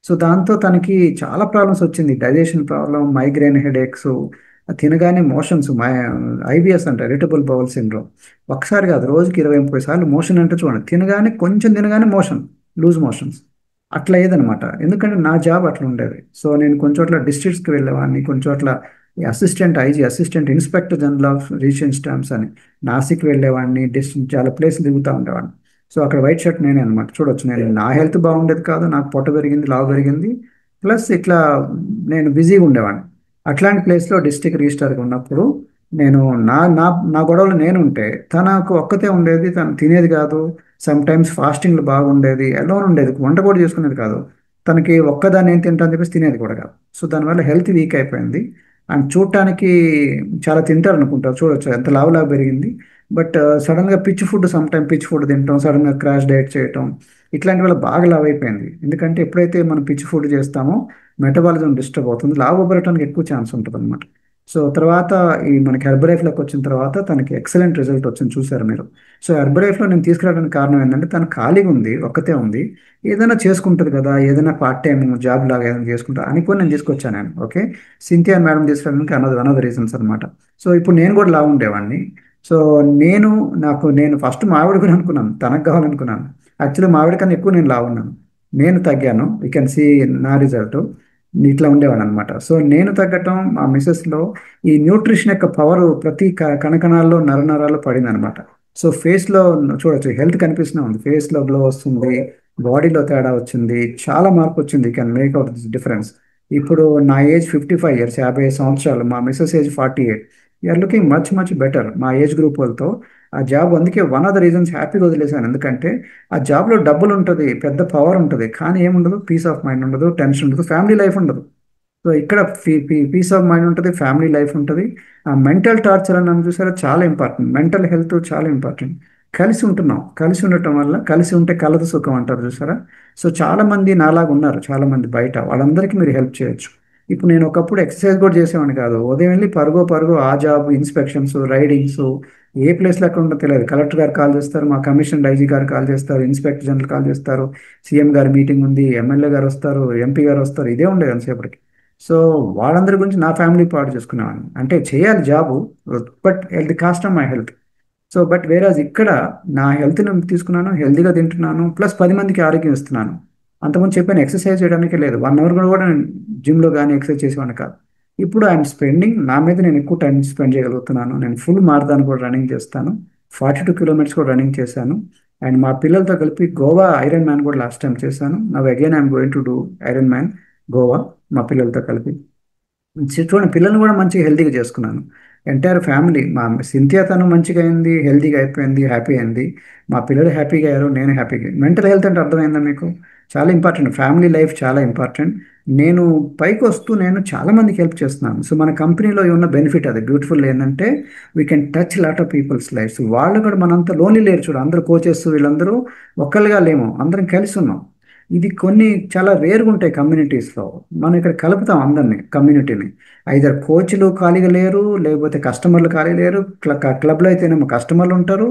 సో దాంతో తనకి చాలా ప్రాబ్లమ్స్ వచ్చింది, డైజెషన్ ప్రాబ్లం, మైగ్రేన్ హెడేక్స్, తినగానే మోషన్స్, ఐబిఎస్ అంటే ఇరిటబుల్ బౌల్ సిండ్రోమ్. ఒకసారి కాదు, రోజుకి 20-30 సార్లు మోషన్ అంటే చూడండి, తినగానే కొంచెం తినగానే మోషన్, లూజ్ మోషన్స్. అట్లా ఏదనమాట, ఎందుకంటే నా జాబ్ అట్లా ఉండేది. సో నేను కొంచెం అట్లా డిస్ట్రిక్ట్స్కి వెళ్ళేవాడిని, కొంచెం అట్లా assistant IG, assistant inspector general of registration stamps అని నాసిక్ వెళ్ళేవాడిని, చాలా ప్లేస్లు తిరుగుతూ ఉండేవాడిని. సో అక్కడ వైట్ షర్ట్ నేనే అనమాట. చూడొచ్చు, నేను నా హెల్త్ బాగుండేది కాదు, నాకు పొట్ట పెరిగింది, లావు పెరిగింది, ప్లస్ ఇట్లా నేను బిజీగా ఉండేవాడిని. అట్లాంటి ప్లేస్లో డిస్ట్రిక్ట్ రిజిస్టర్గా ఉన్నప్పుడు నేను నా నా నా గొడవలు నేను ఉంటే తనకు ఒక్కతే ఉండేది, తను తినేది కాదు. సమ్ టైమ్స్ ఫాస్టింగ్లు బాగుండేది, ఎలా ఉండేది, వంట కూడా చేసుకునేది కాదు. తనకి ఒక్కదాన్ని ఏం తింటా అని చెప్పేసి తినేది కూడా కాదు. సో దానివల్ల హెల్త్ వీక్ అయిపోయింది. అండ్ చూడటానికి చాలా తింటారు అనుకుంటారు, చూడొచ్చు ఎంత లావులాగా పెరిగింది. బట్ సడన్గా పిచ్చి ఫుడ్, సమ్ టైమ్ పిచ్చి ఫుడ్ తింటాం, సడన్గా క్రాష్ డైట్ చేయటం, ఇట్లాంటి వల్ల బాగా లావు అయిపోయింది. ఎందుకంటే ఎప్పుడైతే మనం పిచ్చి ఫుడ్ చేస్తామో మెటబాలిజం డిస్టర్బ్ అవుతుంది, లావు అవ్వడానికి ఎక్కువ ఛాన్స్ ఉంటుంది అనమాట. సో తర్వాత ఈ మనకి హెర్బలైఫ్లోకి వచ్చిన తర్వాత తనకి ఎక్సలెంట్ రిజల్ట్ వచ్చింది, చూసారు మీరు. సో హెర్బలైఫ్లో నేను తీసుకురావడానికి కారణం ఏంటంటే తను ఖాళీగా ఉంది, ఒక్కతే ఉంది, ఏదైనా చేసుకుంటుంది కదా, ఏదైనా పార్ట్ టైం జాబ్ లాగా ఏదైనా చేసుకుంటా అనుకుని నేను తీసుకొచ్చాను నేను. ఓకే, సింథియా మేడం తీసుకురావడానికి వన్ ఆఫ్ ద రీజన్స్ అనమాట. సో ఇప్పుడు నేను కూడా లావు ఉండేవాడిని. సో నేను నేను ఫస్ట్ మావిడ కూడా అనుకున్నాను, తనకు కావాలనుకున్నాను. యాక్చువల్లీ మావిడ కన్నా ఎక్కువ నేను లావు ఉన్నాను. నేను తగ్గాను, యూ కెన్ సీ నా రిజల్ట్. ఇట్లా ఉండేవాడు అనమాట. సో నేను తగ్గటం, మా మిస్సెస్లో ఈ న్యూట్రిషన్ యొక్క పవర్ ప్రతి కణకణాల్లో, నరనరాల్లో పడింది అనమాట. సో ఫేస్లో చూడొచ్చు, హెల్త్ కనిపిస్తూనే ఉంది, ఫేస్లో గ్లో వస్తుంది, బాడీలో తేడా వచ్చింది, చాలా మార్పు వచ్చింది. Can make out this difference. ఇప్పుడు నా ఏజ్ 55 ఇయర్స్, 50 సంవత్సరాలు, మా missus age 48. You're looking much much better మా ఏజ్ గ్రూప్ వాళ్ళతో. ఆ జాబ్ అందుకే వన్ ఆఫ్ ద రీజన్స్ హ్యాపీగా వదిలేశాను, ఎందుకంటే ఆ జాబ్లో డబ్బులు ఉంటుంది, పెద్ద పవర్ ఉంటుంది, కానీ ఏముండదు, పీస్ ఆఫ్ మైండ్ ఉండదు, టెన్షన్ ఉండదు, ఫ్యామిలీ లైఫ్ ఉండదు. సో ఇక్కడ పీస్ ఆఫ్ మైండ్ ఉంటుంది, ఫ్యామిలీ లైఫ్ ఉంటుంది. ఆ మెంటల్ టార్చర్ అని చూసారా, చాలా ఇంపార్టెంట్. మెంటల్ హెల్త్ చాలా ఇంపార్టెంట్. కలిసి ఉంటున్నాం, కలిసి ఉండటం వల్ల, కలిసి ఉంటే కలదు సుఖం అంటారు చూసారా. సో చాలా మంది నాలాగా ఉన్నారు, చాలా మంది బయట, వాళ్ళందరికీ మీరు హెల్ప్ చేయొచ్చు. ఇప్పుడు నేను ఒకప్పుడు ఎక్సర్సైజ్ కూడా చేసేవాడిని కాదు, ఉదయం వెళ్ళి పరుగు పరుగు ఆ జాబ్, ఇన్స్పెక్షన్స్, రైడింగ్స్, ఏ ప్లేస్లో ఎక్కడ ఉంటుందో తెలియదు. కలెక్టర్ గారు కాల్ చేస్తారు, మా కమిషనర్ ఐజీ గారు కాల్ చేస్తారు, ఇన్స్పెక్టర్ జనరల్ కాల్ చేస్తారు, సీఎం గారి మీటింగ్ ఉంది, ఎమ్మెల్యే గారు వస్తారు, ఎంపీ గారు వస్తారు, ఇదే ఉండేది అంతసేపటికి. సో వాళ్ళందరి గురించి నా ఫ్యామిలీ పాడు చేసుకునేవాడిని. అంటే చేయాలి job, but at the cost of my health. So but వేరేజ్ ఇక్కడ నా హెల్త్ని తీసుకున్నాను, హెల్తీగా తింటున్నాను, ప్లస్ 10 మందికి ఆరోగ్యం ఇస్తున్నాను. అంతకుముందు చెప్పాను, ఎక్సర్సైజ్ చేయడానికి లేదు, 1 అవర్ కూడా నేను జిమ్లో కానీ ఎక్సర్సైజ్ చేసేవాడిని కాదు. ఇప్పుడు ఐఎమ్ స్పెండింగ్, నా మీద నేను ఎక్కువ టైం స్పెండ్ చేయగలుగుతున్నాను. నేను ఫుల్ మారథాన్ కూడా రన్నింగ్ చేస్తాను, 42 కిలోమీటర్స్ కూడా రన్నింగ్ చేశాను. అండ్ మా పిల్లలతో కలిపి గోవా ఐరన్ మ్యాన్ కూడా లాస్ట్ టైం చేశాను. Now again I'm going to do iron man Goa, మా పిల్లలతో కలిపి. చూడండి, పిల్లల్ని కూడా మంచిగా హెల్తీగా చేసుకున్నాను. ఎంటైర్ ఫ్యామిలీ, మా సింథియా తను మంచిగా అయింది, హెల్తీగా అయిపోయింది, హ్యాపీ అయింది. మా పిల్లలు హ్యాపీగా అయ్యారు, నేను హ్యాపీగా. మెంటల్ హెల్త్ అంటే అర్థమైందా మీకు, చాలా ఇంపార్టెంట్. ఫ్యామిలీ లైఫ్ చాలా ఇంపార్టెంట్. నేను పైకి వస్తూ నేను చాలా మందికి హెల్ప్ చేస్తున్నాను. సో మన కంపెనీలో ఉన్న బెనిఫిట్ అది, బ్యూటిఫుల్ ఏంటంటే we can touch lot of peoples lifes. వాళ్ళు కూడా మనంతా లోన్లీ లేరు చూడు, అందరూ కోచెస్, వీళ్ళందరూ ఒక్కళ్ళుగా లేము, అందరం కలిసి ఉన్నాం. ఇది కొన్ని చాలా రేరుగా ఉంటాయి కమ్యూనిటీస్లో. మనం ఇక్కడ కలుపుతాం అందరినీ, కమ్యూనిటీని. ఐదర్ కోచ్లు ఖాళీగా లేరు, లేకపోతే కస్టమర్లు ఖాళీ లేరు. క్లబ్లో అయితేనేమో కస్టమర్లు ఉంటారు,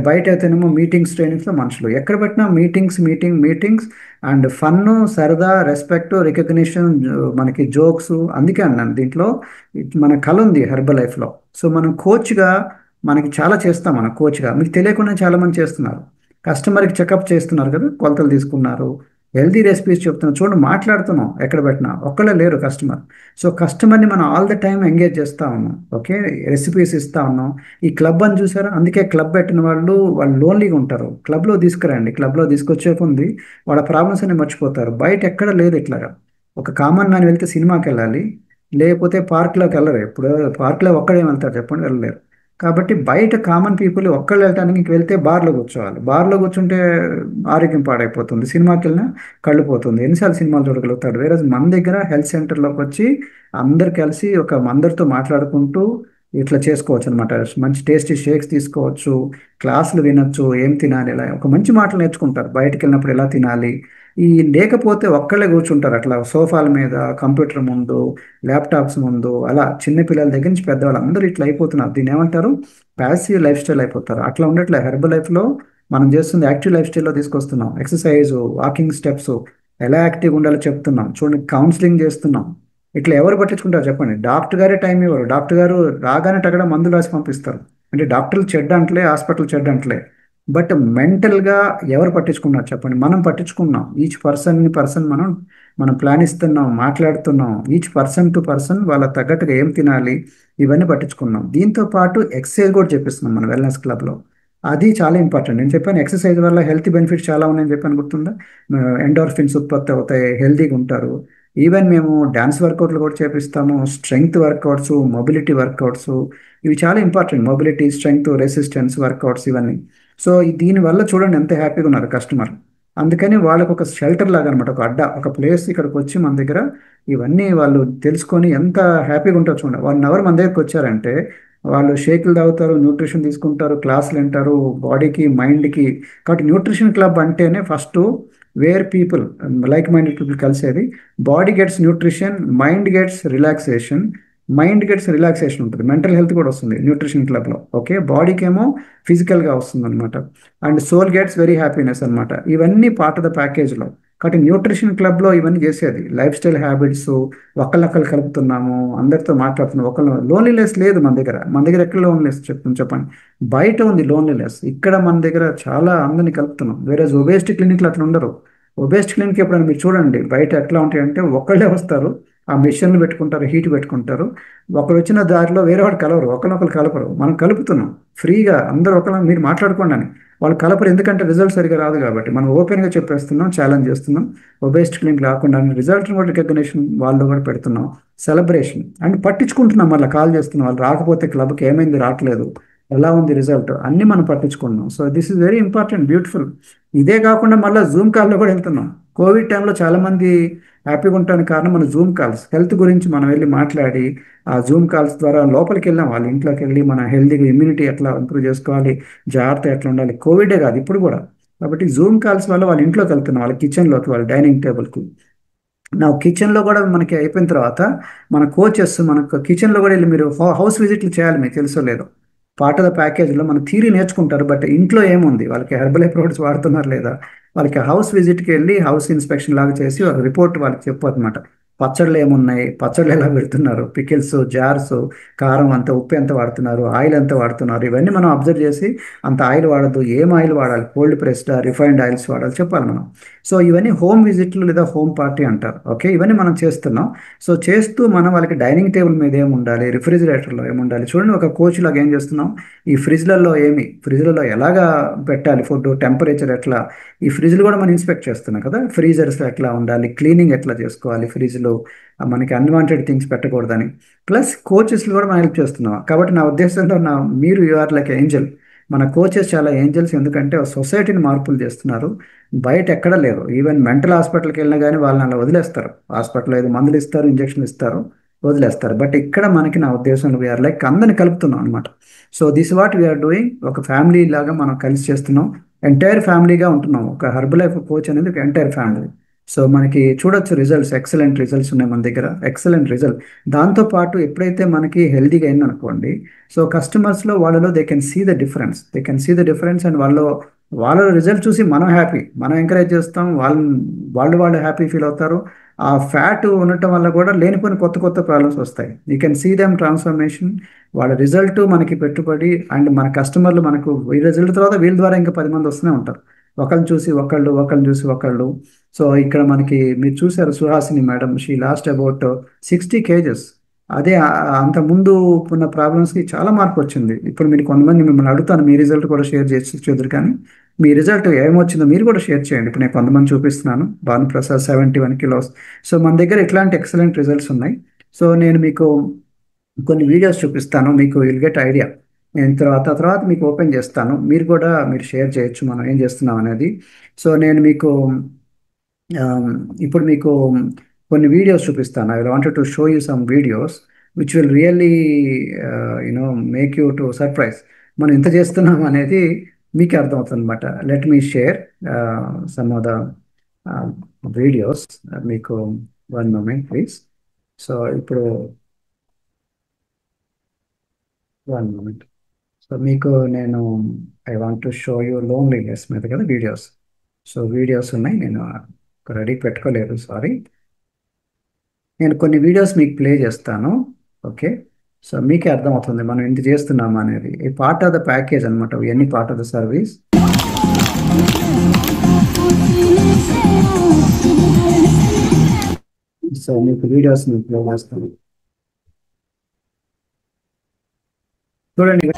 బయట అయితేనేమో మీటింగ్స్, ట్రైనింగ్స్లో మనుషులు. ఎక్కడ పెట్టినా meetings meeting meetings and fun, సరదా, రెస్పెక్ట్, రికగ్నిషన్, మనకి జోక్స్. అందుకే అన్నాను దీంట్లో మన కళ ఉంది హెర్బల్ లైఫ్లో. సో మనం కోచ్గా మనకి చాలా చేస్తాం, మనం కోచ్గా మీకు తెలియకుండా చాలామంది చేస్తున్నారు. కస్టమర్కి చెకప్ చేస్తున్నారు కదా, కొలతలు తీసుకున్నారు, హెల్తీ రెసిపీస్ చెప్తున్నాం, చూడండి మాట్లాడుతున్నాం ఎక్కడ పెట్టినా, ఒక్కళ్ళే లేరు కస్టమర్. సో కస్టమర్ని మనం ఆల్ ద టైం ఎంగేజ్ చేస్తూ ఉన్నాం. ఓకే, రెసిపీస్ ఇస్తూ ఉన్నాం. ఈ క్లబ్ అని చూసారా, అందుకే క్లబ్ పెట్టిన వాళ్ళు వాళ్ళు లోన్లీగా ఉంటారు. క్లబ్లో తీసుకురండి, క్లబ్లో తీసుకొచ్చే ఉంది వాళ్ళ ప్రాబ్లమ్స్ అన్ని మర్చిపోతారు. బయట ఎక్కడ లేదు ఇట్లాగా. ఒక కామన్ మ్యాన్ వెళ్తే సినిమాకి వెళ్ళాలి, లేకపోతే పార్క్లోకి వెళ్ళరు. ఎప్పుడు పార్క్లో ఒక్కడే వెళ్తారు చెప్పండి, వెళ్ళలేరు. కాబట్టి బయట కామన్ పీపుల్ ఒక్కళ్ళు వెళ్ళటానికి ఇంక వెళ్తే బార్లో కూర్చోవాలి. బార్లో కూర్చుంటే ఆరోగ్యం పాడైపోతుంది, సినిమాకి వెళ్ళినా కళ్ళు పోతుంది, ఎన్నిసార్లు సినిమాలు చూడగలుగుతాడు. వేరే మన దగ్గర హెల్త్ సెంటర్లోకి వచ్చి అందరు కలిసి ఒక అందరితో మాట్లాడుకుంటూ ఇట్లా చేసుకోవచ్చు అనమాట. మంచి టేస్టీ షేక్స్ తీసుకోవచ్చు, క్లాసులు వినొచ్చు, ఏం తినాలి, ఇలా ఒక మంచి మాటలు నేర్చుకుంటారు. బయటికి వెళ్ళినప్పుడు ఎలా తినాలి. ఈ లేకపోతే ఒక్కళ్ళే కూర్చుంటారు అట్లా సోఫాల మీద, కంప్యూటర్ ముందు, ల్యాప్టాప్స్ ముందు, అలా చిన్న పిల్లల దగ్గర నుంచి పెద్దవాళ్ళు అందరూ ఇట్లా అయిపోతున్నారు. దీన్ని ఏమంటారు, ప్యాసివ్ లైఫ్ స్టైల్ అయిపోతారు. అట్లా ఉండట్లే. హెర్బల్ లైఫ్లో మనం చేస్తుంది యాక్టివ్ లైఫ్ స్టైల్లో తీసుకొస్తున్నాం. ఎక్సర్సైజ్, వాకింగ్ స్టెప్స్, ఎలా యాక్టివ్గా ఉండాలో చెప్తున్నాం. చూడండి, కౌన్సిలింగ్ చేస్తున్నాం. ఇట్లా ఎవరు పట్టించుకుంటారు చెప్పండి. డాక్టర్ గారే టైం ఇవ్వరు. డాక్టర్ గారు రాగానే తగ్గడ మందులు రాసి పంపిస్తారు. అంటే డాక్టర్లు చెడ్డ అంటలే, హాస్పిటల్ చెడ్డ అంటలే, బట్ మెంటల్గా ఎవరు పట్టించుకున్నారు చెప్పండి. మనం పట్టించుకున్నాం. ఈచ్ పర్సన్ మనం మనం ప్లాన్ ఇస్తున్నాం, మాట్లాడుతున్నాం. ఈచ్ పర్సన్ టు పర్సన్ వాళ్ళ తగ్గట్టుగా ఏం తినాలి, ఇవన్నీ పట్టించుకున్నాం. దీంతో పాటు ఎక్సర్సైజ్ కూడా చేపిస్తున్నాం మన వెల్నెస్ క్లబ్లో. అది చాలా ఇంపార్టెంట్. నేను చెప్పాను ఎక్సర్సైజ్ వల్ల హెల్త్ బెనిఫిట్స్ చాలా ఉన్నాయని చెప్పాను, గుర్తుందా. ఎండోర్ఫిన్స్ ఉత్పత్తి అవుతాయి, హెల్తీగా ఉంటారు. ఈవెన్ మేము డ్యాన్స్ వర్కౌట్లు కూడా చేపిస్తాము, స్ట్రెంగ్త్ వర్కౌట్స్, మొబిలిటీ వర్కౌట్స్. ఇవి చాలా important, mobility, strength, resistance workouts ఇవన్నీ. సో దీనివల్ల చూడండి ఎంత హ్యాపీగా ఉన్నారు కస్టమర్. అందుకని వాళ్ళకు ఒక షెల్టర్ లాగా అనమాట, ఒక అడ్డా, ఒక ప్లేస్ ఇక్కడికి వచ్చి మన దగ్గర ఇవన్నీ వాళ్ళు తెలుసుకొని ఎంత హ్యాపీగా ఉంటారు చూడండి. 1 అవర్ మన దగ్గరికి వచ్చారంటే వాళ్ళు షేకులు తాగుతారు, న్యూట్రిషన్ తీసుకుంటారు, క్లాసులు వింటారు, బాడీకి మైండ్కి. కాబట్టి న్యూట్రిషన్ క్లబ్ అంటేనే first where people, like minded people కలిసేది. Body gets nutrition, mind gets relaxation. Mind gets relaxation ఉంటుంది, మెంటల్ హెల్త్ కూడా వస్తుంది న్యూట్రిషన్ క్లబ్లో. ఓకే, బాడీకి ఏమో ఫిజికల్గా వస్తుంది అనమాట. And soul gets very happiness అనమాట. ఇవన్నీ పార్ట్ ఆఫ్ ద ప్యాకేజ్లో. కాబట్టి న్యూట్రిషన్ క్లబ్లో ఇవన్నీ చేసేది లైఫ్ స్టైల్ హ్యాబిట్స్. ఒకళ్ళొక్కళ్ళు కలుపుతున్నాము, అందరితో మాట్లాడుతున్నాము. ఒకళ్ళు లోన్లీనెస్ లేదు మన దగ్గర. మన దగ్గర ఎక్కడ లోన్లీనెస్ చెప్తుంది చెప్పండి. బయట ఉంది లోన్లీనెస్, ఇక్కడ మన దగ్గర చాలా అందరినీ కలుపుతున్నాం. వేరే ఒబేసిటీ క్లినిక్లు అట్లా ఉండరు. ఒబేసిటీ క్లినిక్ ఎప్పుడైనా మీరు చూడండి బయట ఎట్లా ఉంటాయంటే ఒకళ్ళే వస్తారు, ఆ మిషన్లు పెట్టుకుంటారు, హీట్ పెట్టుకుంటారు. ఒకరు వచ్చిన దారిలో వేరే వాడు కలవరు, ఒకరినొకరు కలపరు. మనం కలుపుతున్నాం ఫ్రీగా, అందరూ ఒకళ్ళ మీరు మాట్లాడుకోండి అని. వాళ్ళు కలపరు, ఎందుకంటే రిజల్ట్ సరిగా రాదు కాబట్టి. మనం ఓపెన్గా చెప్పేస్తున్నాం, ఛాలెంజ్ చేస్తున్నాం. ఒబేసిటీ క్లినిక్ లేకుండా రిజల్ట్ కూడా రికగ్నిషన్ వాళ్ళు కూడా పెడుతున్నాం, సెలబ్రేషన్. అండ్ పట్టించుకుంటున్నాం, మళ్ళీ కాల్ చేస్తున్నాం. వాళ్ళు రాకపోతే క్లబ్కి ఏమైంది, రావట్లేదు, ఎలా ఉంది రిజల్ట్, అన్నీ మనం పట్టించుకుంటున్నాం. So this is very important, beautiful. ఇదే కాకుండా మళ్ళీ జూమ్ కాల్లో కూడా వెళ్తున్నాం. కోవిడ్ టైంలో చాలామంది హ్యాపీగా ఉండడానికి కారణం మన జూమ్ కాల్స్. హెల్త్ గురించి మనం వెళ్ళి మాట్లాడి ఆ జూమ్ కాల్స్ ద్వారా లోపలికి వెళ్ళాం, వాళ్ళ ఇంట్లోకి వెళ్ళి మన హెల్తీగా ఇమ్యూనిటీ ఎట్లా ఇంప్రూవ్ చేసుకోవాలి, జాగ్రత్త ఎట్లా ఉండాలి, కోవిడే కాదు ఇప్పుడు కూడా. కాబట్టి జూమ్ కాల్స్ వల్ల వాళ్ళ ఇంట్లోకి వెళ్తున్నాం, వాళ్ళ కిచెన్లోకి, వాళ్ళ డైనింగ్ టేబుల్కి. నా కిచెన్లో కూడా మనకి అయిపోయిన తర్వాత మన కోచెస్ మనకు కిచెన్లో కూడా వెళ్ళి మీరు హౌస్ విజిట్లు చేయాలి, మీకు తెలుసో లేదో. పార్ట్ ఆఫ్ ద ప్యాకేజ్లో మన థీరీ నేర్చుకుంటారు, బట్ ఇంట్లో ఏముంది, వాళ్ళకి హెర్బల్ ప్రొడక్ట్స్ వాడుతున్నారు లేదా. వాళ్ళకి హౌస్ విజిట్కి వెళ్ళి హౌస్ ఇన్స్పెక్షన్ లాగా చేసి ఒక రిపోర్ట్ వాళ్ళకి చెప్పు అనమాట. పచ్చళ్ళు ఏమున్నాయి, పచ్చళ్ళు ఎలా పెడుతున్నారు, పికిల్స్, జార్స్, కారం అంత, ఉప్పు ఎంత వాడుతున్నారు, ఆయిల్ ఎంత వాడుతున్నారు, ఇవన్నీ మనం అబ్జర్వ్ చేసి అంత ఆయిల్ వాడద్దు, ఏం ఆయిల్ వాడాలి, కోల్డ్ ప్రెస్డ్, రిఫైన్డ్ ఆయిల్స్ వాడాలి చెప్పాలి మనం. సో ఇవన్నీ హోమ్ విజిట్లు లేదా హోమ్ పార్టీ అంటారు. ఓకే, ఇవన్నీ మనం చేస్తున్నాం. సో చేస్తూ మనం వాళ్ళకి డైనింగ్ టేబుల్ మీద ఏముండాలి, రిఫ్రిజిరేటర్లో ఏముండాలి, చూడండి ఒక కోచ్ లాగా ఏం చేస్తున్నాం. ఈ ఫ్రిడ్జ్లలో ఎలాగా పెట్టాలి ఫుడ్, టెంపరేచర్ ఎట్లా, ఈ ఫ్రిడ్జ్లు కూడా మనం ఇన్స్పెక్ట్ చేస్తున్నాం కదా. ఫ్రీజర్స్ ఎట్లా ఉండాలి, క్లీనింగ్ ఎట్లా చేసుకోవాలి, ఫ్రిడ్జ్లో మనకి అన్వాంటెడ్ థింగ్స్ పెట్టకూడదని. ప్లస్ కోచెస్లు కూడా మనం హెల్ప్ చేస్తున్నాం. కాబట్టి నా ఉద్దేశంలో మీరు యు ఆర్ లైక్ ఏంజల్. మన కోచెస్ చాలా ఏంజల్స్, ఎందుకంటే సొసైటీని మార్పులు చేస్తున్నారు. బయట ఎక్కడ లేరు. ఈవెన్ మెంటల్ హాస్పిటల్కి వెళ్ళినా కానీ వాళ్ళని అలా వదిలేస్తారు. హాస్పిటల్లో ఏదో మందులు ఇస్తారు, ఇంజక్షన్లు ఇస్తారు, వదిలేస్తారు. బట్ ఇక్కడ మనకి నా ఉద్దేశంలో వీఆర్ లైక్ అందరిని కలుపుతున్నాం అనమాట. So this what we're doing. ఒక ఫ్యామిలీ లాగా మనం కలిసి చేస్తున్నాం, ఎంటైర్ ఫ్యామిలీగా ఉంటున్నాం. ఒక హెర్బల్ లైఫ్ కోచ్ అనేది ఒక ఎంటైర్ ఫ్యామిలీ. సో మనకి చూడొచ్చు రిజల్ట్స్, ఎక్సలెంట్ రిజల్ట్స్ ఉన్నాయి మన దగ్గర, ఎక్సలెంట్ రిజల్ట్. దాంతోపాటు ఎప్పుడైతే మనకి హెల్తీగా అయిందనుకోండి, సో కస్టమర్స్లో వాళ్ళలో they can see the difference and వాళ్ళ రిజల్ట్ చూసి మనం హ్యాపీ, మనం ఎంకరేజ్ చేస్తాం, వాళ్ళు హ్యాపీ ఫీల్ అవుతారు. ఆ ఫ్యాట్ ఉండటం వల్ల కూడా లేనిపోయిన కొత్త కొత్త ప్రాబ్లమ్స్ వస్తాయి. You can see them transformation. వాళ్ళ రిజల్ట్ మనకి పెట్టుబడి, అండ్ మన కస్టమర్లు మనకు ఈ రిజల్ట్ తర్వాత వీళ్ళ ద్వారా ఇంకా 10 మంది వస్తూనే ఉంటారు. ఒకళ్ళని చూసి ఒకళ్ళు, ఒకళ్ళని చూసి ఒకళ్ళు. సో ఇక్కడ మనకి మీరు చూసారు Suhasini madam, she lost about 60 kgs. అదే అంత ముందు ఉన్న ప్రాబ్లమ్స్కి చాలా మార్పు వచ్చింది. ఇప్పుడు మీరు కొంతమంది మిమ్మల్ని అడుగుతాను, మీ రిజల్ట్ కూడా షేర్ చేసి చూద్దరు, కానీ మీ రిజల్ట్ ఏమొచ్చిందో మీరు కూడా షేర్ చేయండి. ఇప్పుడు నేను కొంతమంది చూపిస్తున్నాను, భానుప్రసాద్ 71 kilos. సో మన దగ్గర ఇట్లాంటి ఎక్సలెంట్ రిజల్ట్స్ ఉన్నాయి. సో నేను మీకు కొన్ని వీడియోస్ చూపిస్తాను, మీకు విల్ గెట్ ఐడియా. నేను తర్వాత మీకు ఓపెన్ చేస్తాను, మీరు కూడా మీరు షేర్ చేయొచ్చు మనం ఏం చేస్తున్నాం అనేది. సో నేను మీకు um, ఇప్పుడు మీకు కొన్ని వీడియోస్ చూపిస్తాను. I wanted to show you some videos which will really you know make you to surprise. మనం ఇంత చేస్తున్నాం అనేది మీకు అర్థమవుతుంది అనమాట. Let me share some of the videos మీకు. 1 moment ప్లీజ్. సో ఇప్పుడు 1 moment. సో మీకు నేను I want to show you loneliness మీద కదా వీడియోస్. సో వీడియోస్ ఉన్నాయి, నేను రెడీ పెట్టుకోలేదు, సారీ. నేను కొన్ని వీడియోస్ మీకు ప్లే చేస్తాను, ఓకే. సో మీకే అర్థమవుతుంది మనం ఎంత చేస్తున్నాము అనేది. ఈ పార్ట్ ఆఫ్ ద ప్యాకేజ్ అనమాట, ఇవన్నీ part of the service. So మీకు వీడియోస్ మీకు ప్లే చేస్తాను, చూడండి.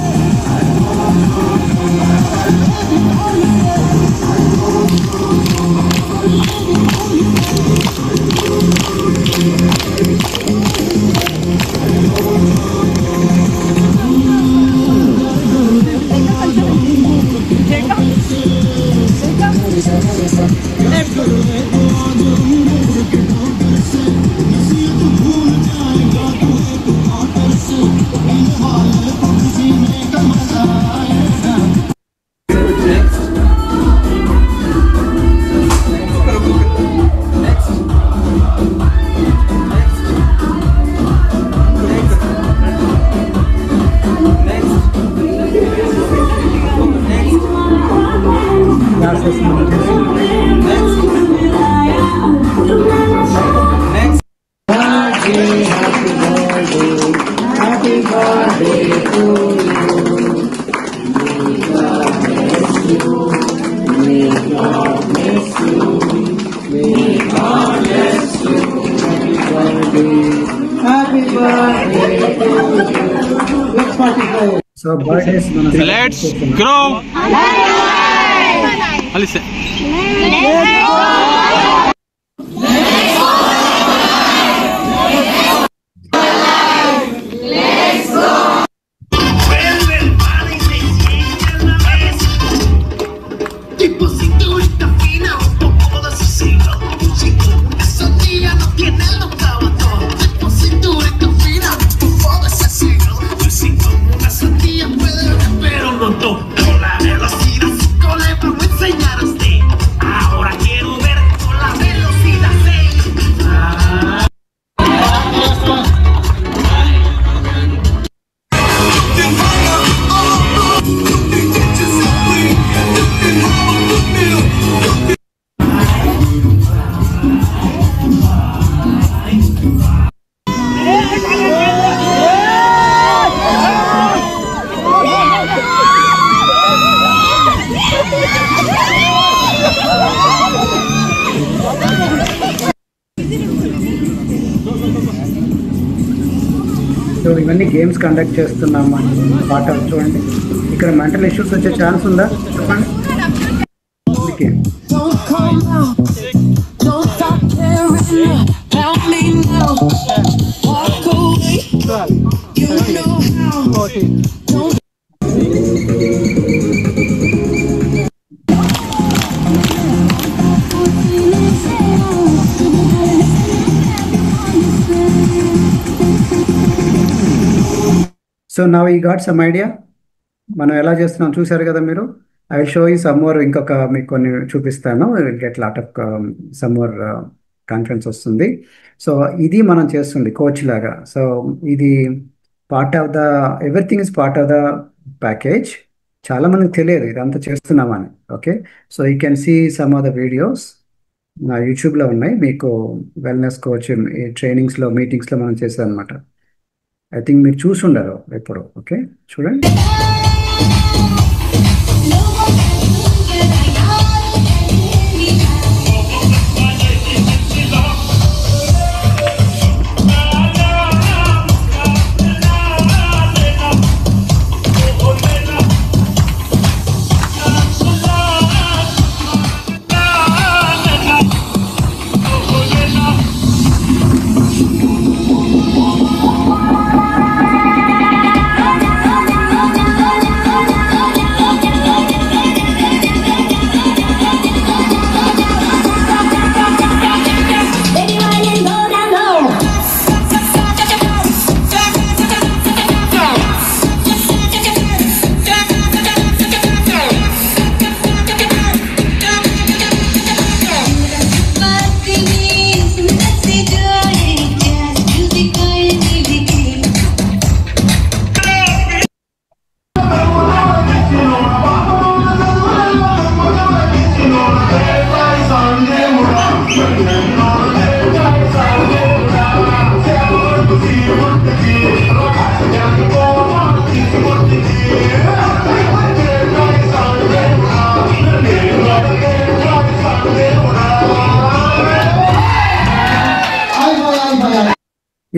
So birthdays let's grow. Listen. So ఇవన్నీ గేమ్స్ కండక్ట్ చేస్తున్నాము అని పాట చూడండి. ఇక్కడ మెంటల్ ఇష్యూస్ వచ్చే ఛాన్స్ ఉందా చెప్పండి. Okay, so now you got some idea మనం ఎలా చేస్తున్నాం చూసారు కదా మీరు. I will show you some more, ఇంకొక మీకు కొన్ని చూపిస్తాను. Will get lot of some more confidence వస్తుంది. సో ఇది మనం చేస్తుంది కోచ్ లాగా. సో ఇది part of the everything is part of the package. చాలా మందికి తెలియదు ఇదంతా చేస్తున్నామని. Okay, so you can see some of the videos నా యూట్యూబ్లో ఉన్నాయి. మీకు వెల్నెస్ కోచ్ ఈ ట్రైనింగ్స్లో మీటింగ్స్లో మనం చేసాం అనమాట. ఐ థింక్ మీరు చూసి ఉండరు ఎప్పుడు. ఓకే చూడండి.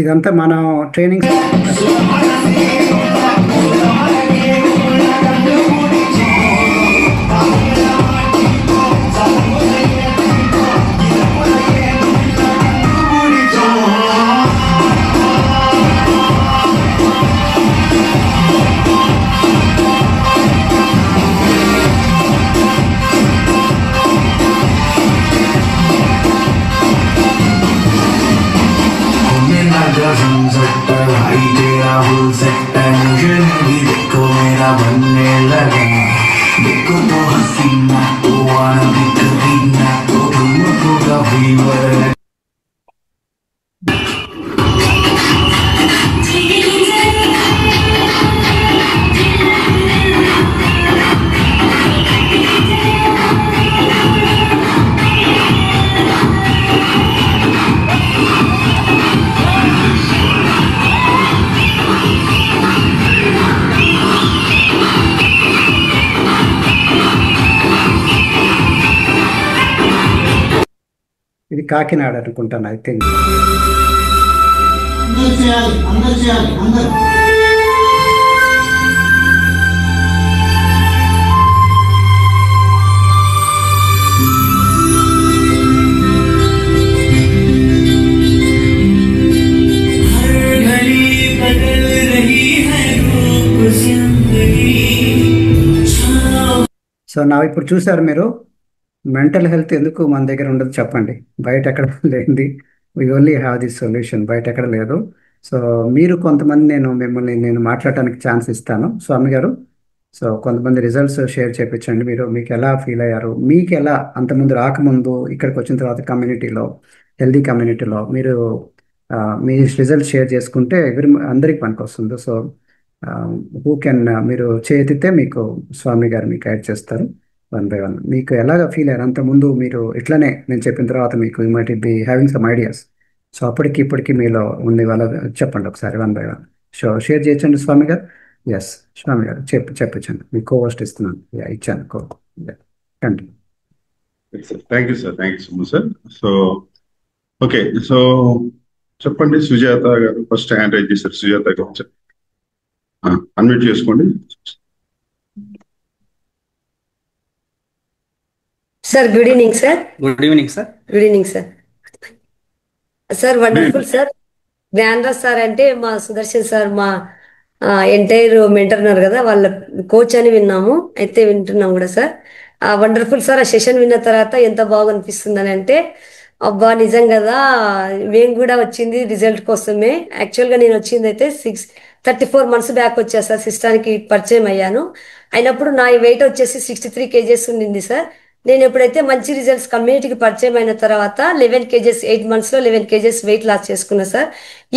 ఇదంతా మనం ట్రైనింగ్ ఇది కాకినాడ అనుకుంటాను, ఐ థింక్. సో నా ఇప్పుడు చూసారు మీరు మెంటల్ హెల్త్ ఎందుకు మన దగ్గర ఉండదు చెప్పండి. బయట ఎక్కడ లేనిది, we only have this solution, బయట ఎక్కడ లేదు. సో మీరు కొంతమంది నేను మాట్లాడటానికి ఛాన్స్ ఇస్తాను స్వామి గారు. సో కొంతమంది రిజల్ట్స్ షేర్ చేయించండి. మీకు ఎలా ఫీల్ అయ్యారు, మీకు ఎలా అంతకుముందు రాకముందు ఇక్కడికి వచ్చిన తర్వాత కమ్యూనిటీలో, హెల్దీ కమ్యూనిటీలో మీరు మీ రిజల్ట్స్ షేర్ చేసుకుంటే అందరికి పనికి వస్తుంది. సో హూ కెన్ మీరు చేతితే మీకు స్వామి గారు మీకు గైడ్ చేస్తారు వన్ బై వన్. మీకు ఎలాగ ఫీల్ అయ్యారు అంతకుముందు మీరు ఇట్లనే నేను చెప్పిన తర్వాత మీకు you might be having some ideas. So అప్పటికి ఇప్పటికి మీలో ఉంది వాళ్ళ చెప్పండి ఒకసారి వన్ బై వన్. షేర్ చేయొచ్చండి స్వామి గారు. ఎస్ స్వామి గారు చెప్పించండి. మీ కోవోస్ట్ ఇస్తున్నాను, ఇచ్చాను continue. Thank you sir, thank you so much sir. So okay, so చెప్పండి సుజాత గారు ఫస్ట్ హ్యాండ్ రైజ్ చేశారు. సుజాత గారు అన్మ్యూట్ చేసుకోండి. Sir good evening sir. Good evening sir. Good evening sir. Sir wonderful sir. Gnanaraj sir అంటే మా Sudarshan sir మా entire mentor ఉన్నారు కదా, వాళ్ళ కోచ్ అని విన్నాము, అయితే వింటున్నాం కూడా సార్. Wonderful sir. ఆ సెషన్ విన్న తర్వాత ఎంత బాగా అనిపిస్తుందని అంటే, అబ్బా నిజం కదా, మేము కూడా వచ్చింది రిజల్ట్ కోసమే. యాక్చువల్గా నేను వచ్చింది అయితే 34 months బ్యాక్ వచ్చా సార్, సిస్టానికి పరిచయం అయ్యాను. అయినప్పుడు నా వెయిట్ వచ్చేసి 63 kgs ఉండింది సార్. నేను ఎప్పుడైతే మంచి రిజల్ట్స్ కమ్యూనిటీకి పరిచయం అయిన తర్వాత 11 kgs 8 monthsలో 11 kgs వెయిట్ లాస్ చేసుకున్నా సార్.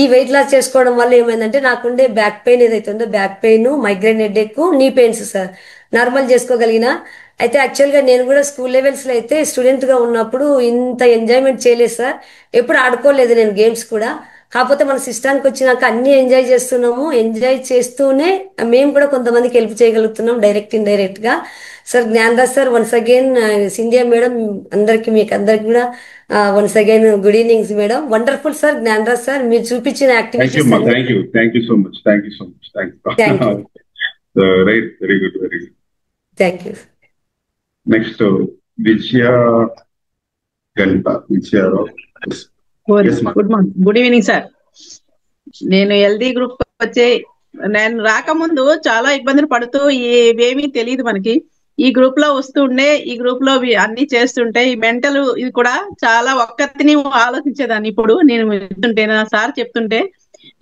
ఈ వెయిట్ లాస్ చేసుకోవడం వల్ల ఏమైందంటే నాకుండే బ్యాక్ పెయిన్ ఏదైతుందో, back pain, migraine headache, knee pains sir normal చేసుకోగలిగిన. అయితే యాక్చువల్గా నేను కూడా స్కూల్ లెవెల్స్లో అయితే స్టూడెంట్గా ఉన్నప్పుడు ఇంత ఎంజాయ్మెంట్ చేయలేదు సార్. ఎప్పుడు ఆడుకోలేదు నేను గేమ్స్ కూడా. కాకపోతే మన సిస్టానికి వచ్చినాక అన్ని ఎంజాయ్ చేస్తున్నాము. ఎంజాయ్ చేస్తూనే మేము కూడా కొంతమందికి హెల్ప్ చేయగలుగుతున్నాం డైరెక్ట్ ఇండైరెక్ట్ గా. Sir Gnanaraj sir once again, Cynthia madam అందరికి మీకు అందరికి కూడా once again good evenings madam. Wonderful sir Gnanaraj sir, మీరు చూపించిన activities. Thank you so much. Right, very good, very good. Thank you. Next Vijaya Ganta. Vijayarao. Good evening sir. నేను LD group నేను రాకముందు చాలా ఇబ్బందులు పడుతూ ఇవేమీ తెలియదు మనకి. ఈ గ్రూప్ లో వస్తుండే, ఈ గ్రూప్ లో అన్ని చేస్తుంటే ఈ మెంటల్ ఇది కూడా చాలా ఒక్కతిని ఆలోచించేదాన్ని. ఇప్పుడు నేను చెప్తుంటే నా సార్ చెప్తుంటే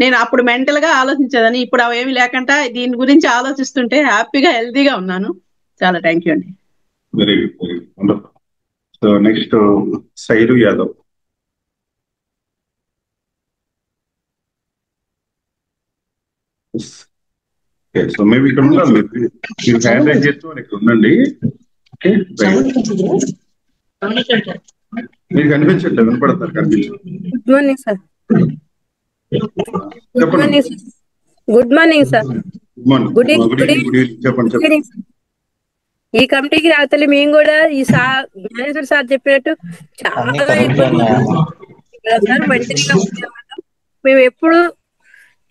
నేను అప్పుడు మెంటల్ గా ఆలోచించేదాన్ని. ఇప్పుడు అవేమి లేకుండా దీని గురించి ఆలోచిస్తుంటే హ్యాపీగా హెల్తీగా ఉన్నాను. చాలా థ్యాంక్ యూ అండి. Very good, very good. So next Sairu Yadav. So మేము ఇక్కడ ఉండాలి, మీరు హ్యాండ్ రైజ్ చేస్తూ ఇక్కడ ఉండండి. ఓకే, మీరు కనిపించట్లేదు, వినపడతారు, కనిపించండి. Good morning sir. గుడ్ చెప్పండి. Morning sir. Good morning sir. Good morning. Good good evening. Good evening. చెప్పండి చెప్పండి. ఈవినింగ్. ఈ కమిటీకి రాతలు మేము కూడా ఈ మేనేజర్ సార్ చెప్పినట్టు చాలా ఇబ్బంది సార్. ఒంటరిగా ఉండేవాళ్ళం. మేము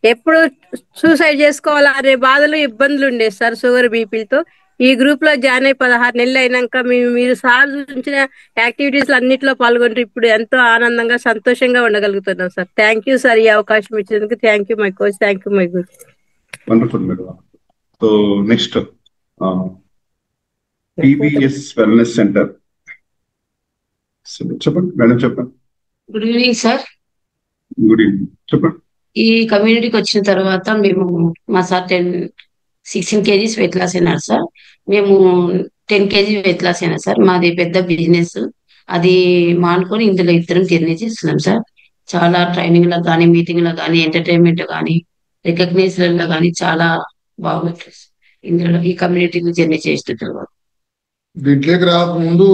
ఎప్పుడు సూసైడ్ చేసుకోవాలా అనే బాధలు ఇబ్బందులు ఉండేది సార్ షుగర్ బీపీలతో. ఈ గ్రూప్ లో జాయిన్ అయి 16 నెలలు అయినాక మీరు సార్ చూపించిన యాక్టివిటీస్ అన్నింటిలో పాల్గొంటూ ఇప్పుడు ఎంతో ఆనందంగా సంతోషంగా ఉండగలుగుతున్నాం సార్. థ్యాంక్ యూ సార్, ఈ అవకాశం ఇచ్చినందుకు. Thank you my coach, thank you my Guru. Wonderful madam. So next TBS wellness centre. చెప్పండి మేడం, చెప్పండి. Good evening sir. Good evening, చెప్పండి. ఈ కమ్యూనిటీకి వచ్చిన తర్వాత మేము మా సార్ 16 kgs వెయిట్ లాస్ అయినారు సార్. మేము 10 kg వెయిట్ లాస్ అయినా సార్. మాది పెద్ద బిజినెస్, అది మానుకొని ఇందులో ఇద్దరం జర్నీ చేస్తున్నాం సార్. చాలా ట్రైనింగ్ లో కానీ, మీటింగ్ లో కానీ, ఎంటర్టైన్మెంట్ కానీ, రికగ్నైజేషన్ లో కానీ చాలా బాగుంటుంది ఇందులో ఈ కమ్యూనిటీలో జర్నీ చేసిన తర్వాత. దీంట్లోకి రాకముందు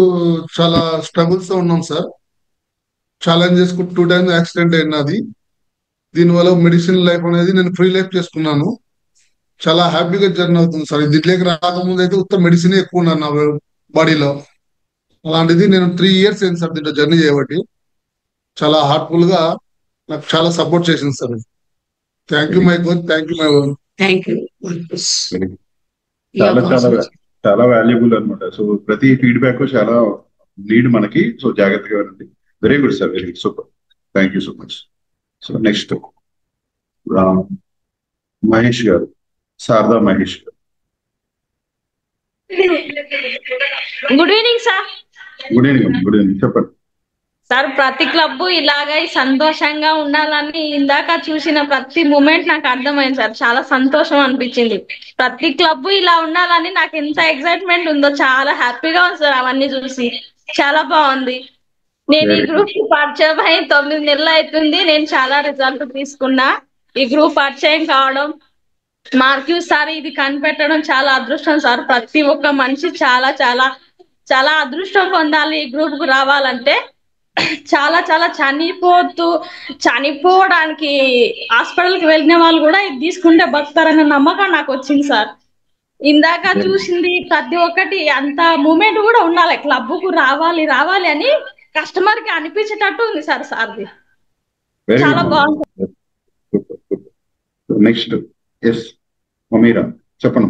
చాలా స్ట్రగుల్స్ తో ఉన్నాం సార్. ఛాలెంజెస్ 2 times యాక్సిడెంట్ అయినది. దీనివల్ల మెడిసిన్ లైఫ్ అనేది నేను ఫ్రీ లైఫ్ చేసుకున్నాను. చాలా హ్యాపీగా జర్నీ అవుతుంది సార్. దీంట్లోకి రాకముందు అయితే ఉత్తర మెడిసిన్ ఎక్కువ ఉన్నాను నా బాడీలో. అలాంటిది నేను 3 years అయింది సార్ దీంట్లో జర్నీ చేయబట్టి. చాలా హార్ట్ఫుల్ గా నాకు చాలా సపోర్ట్ చేసింది sir. Thank you my coach, thank you my thank you. చాలా చాలా చాలా వాల్యుబుల్ అనమాట. సో ప్రతి ఫీడ్బ్యాక్ చాలా నీడ్ మనకి. సో జాగ్రత్తగా వినండి. Very good sir, very good, super. Thank you so much. So next Mahesh గారు, శారదా మహేష్ గారు. Good evening sir. Good evening. Good evening, చెప్పండి సార్. ప్రతి క్లబ్ ఇలాగే సంతోషంగా ఉండాలని ఇందాక చూసిన ప్రతి మూమెంట్ నాకు అర్థమైంది సార్. చాలా సంతోషం అనిపించింది. ప్రతి క్లబ్ ఇలా ఉండాలని నాకు ఎంత ఎక్సైట్మెంట్ ఉందో, చాలా హ్యాపీగా ఉంది సార్ అవన్నీ చూసి. చాలా బాగుంది. నేను ఈ గ్రూప్ పరిచయం అయి 9 నెలలు అవుతుంది. నేను చాలా రిజల్ట్ తీసుకున్నా. ఈ గ్రూప్ పరిచయం కావడం, మార్క్యూ సార్ ఇది కనిపెట్టడం చాలా అదృష్టం సార్. ప్రతి ఒక్క మనిషి చాలా చాలా చాలా అదృష్టం పొందాలి ఈ గ్రూప్ కు రావాలంటే. చాలా చాలా చనిపోవడానికి హాస్పిటల్ కి వెళ్ళిన వాళ్ళు కూడా ఇది తీసుకుంటే బతుకుతారన్న నమ్మకం నాకు వచ్చింది సార్. ఇందాక చూసింది ప్రతి ఒక్కటి అంత మూమెంట్ కూడా ఉండాలి. క్లబ్ కు రావాలి రావాలి అని కస్టమర్ కి అనిపించేటట్టు ఉంది సార్. సార్ది చాలా బాగుంది. నెక్స్ట్ ఎస్ మమీరా, చెప్పండి.